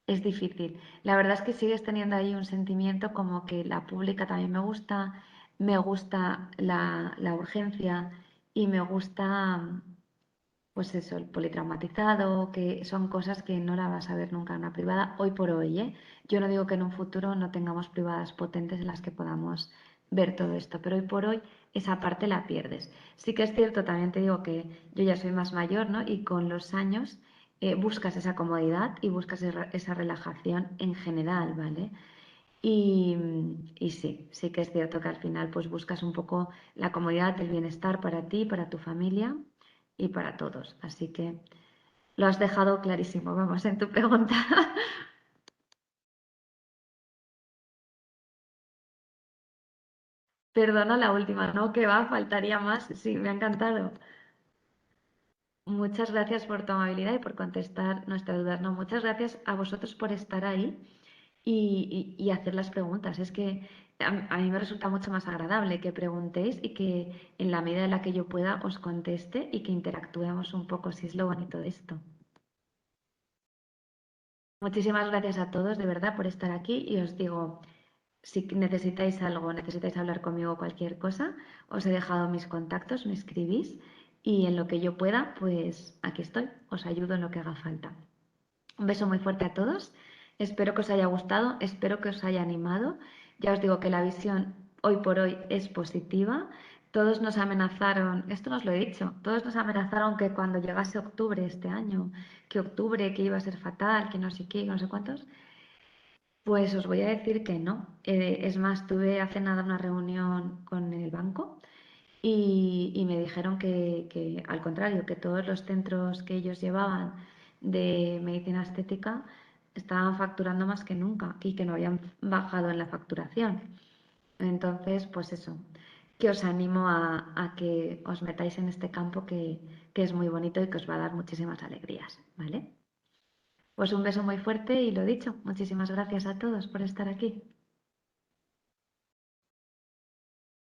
es difícil. La verdad es que sigues teniendo ahí un sentimiento como que la pública también me gusta la urgencia y me gusta pues eso, el politraumatizado, que son cosas que no la vas a ver nunca en una privada, hoy por hoy, ¿eh? Yo no digo que en un futuro no tengamos privadas potentes en las que podamos ver todo esto, pero hoy por hoy esa parte la pierdes. Sí que es cierto, también te digo que yo ya soy más mayor, ¿no? Y con los años buscas esa comodidad y buscas esa relajación en general, ¿vale? Y, y sí, sí que es cierto que al final pues buscas un poco la comodidad, el bienestar para ti, para tu familia y para todos. Así que lo has dejado clarísimo, vamos, en tu pregunta. Perdona la última, no, que va, faltaría más. Sí, me ha encantado. Muchas gracias por tu amabilidad y por contestar nuestras dudas. No, muchas gracias a vosotros por estar ahí y hacer las preguntas. Es que a mí me resulta mucho más agradable que preguntéis y que en la medida en la que yo pueda os conteste y que interactuemos un poco, si es lo bonito de esto. Muchísimas gracias a todos, de verdad, por estar aquí y os digo, si necesitáis algo, necesitáis hablar conmigo cualquier cosa, os he dejado mis contactos, me escribís y en lo que yo pueda, pues aquí estoy, os ayudo en lo que haga falta. Un beso muy fuerte a todos. Espero que os haya gustado, espero que os haya animado. Ya os digo que la visión hoy por hoy es positiva. Todos nos amenazaron, esto nos lo he dicho, todos nos amenazaron que cuando llegase octubre este año, que octubre que iba a ser fatal, que no sé qué, no sé cuántos. Pues os voy a decir que no. Es más, tuve hace nada una reunión con el banco y me dijeron que al contrario, que todos los centros que ellos llevaban de medicina estética estaban facturando más que nunca y que no habían bajado en la facturación. Entonces, pues eso, que os animo a que os metáis en este campo que es muy bonito y que os va a dar muchísimas alegrías, ¿vale? Pues un beso muy fuerte y lo dicho, muchísimas gracias a todos por estar aquí.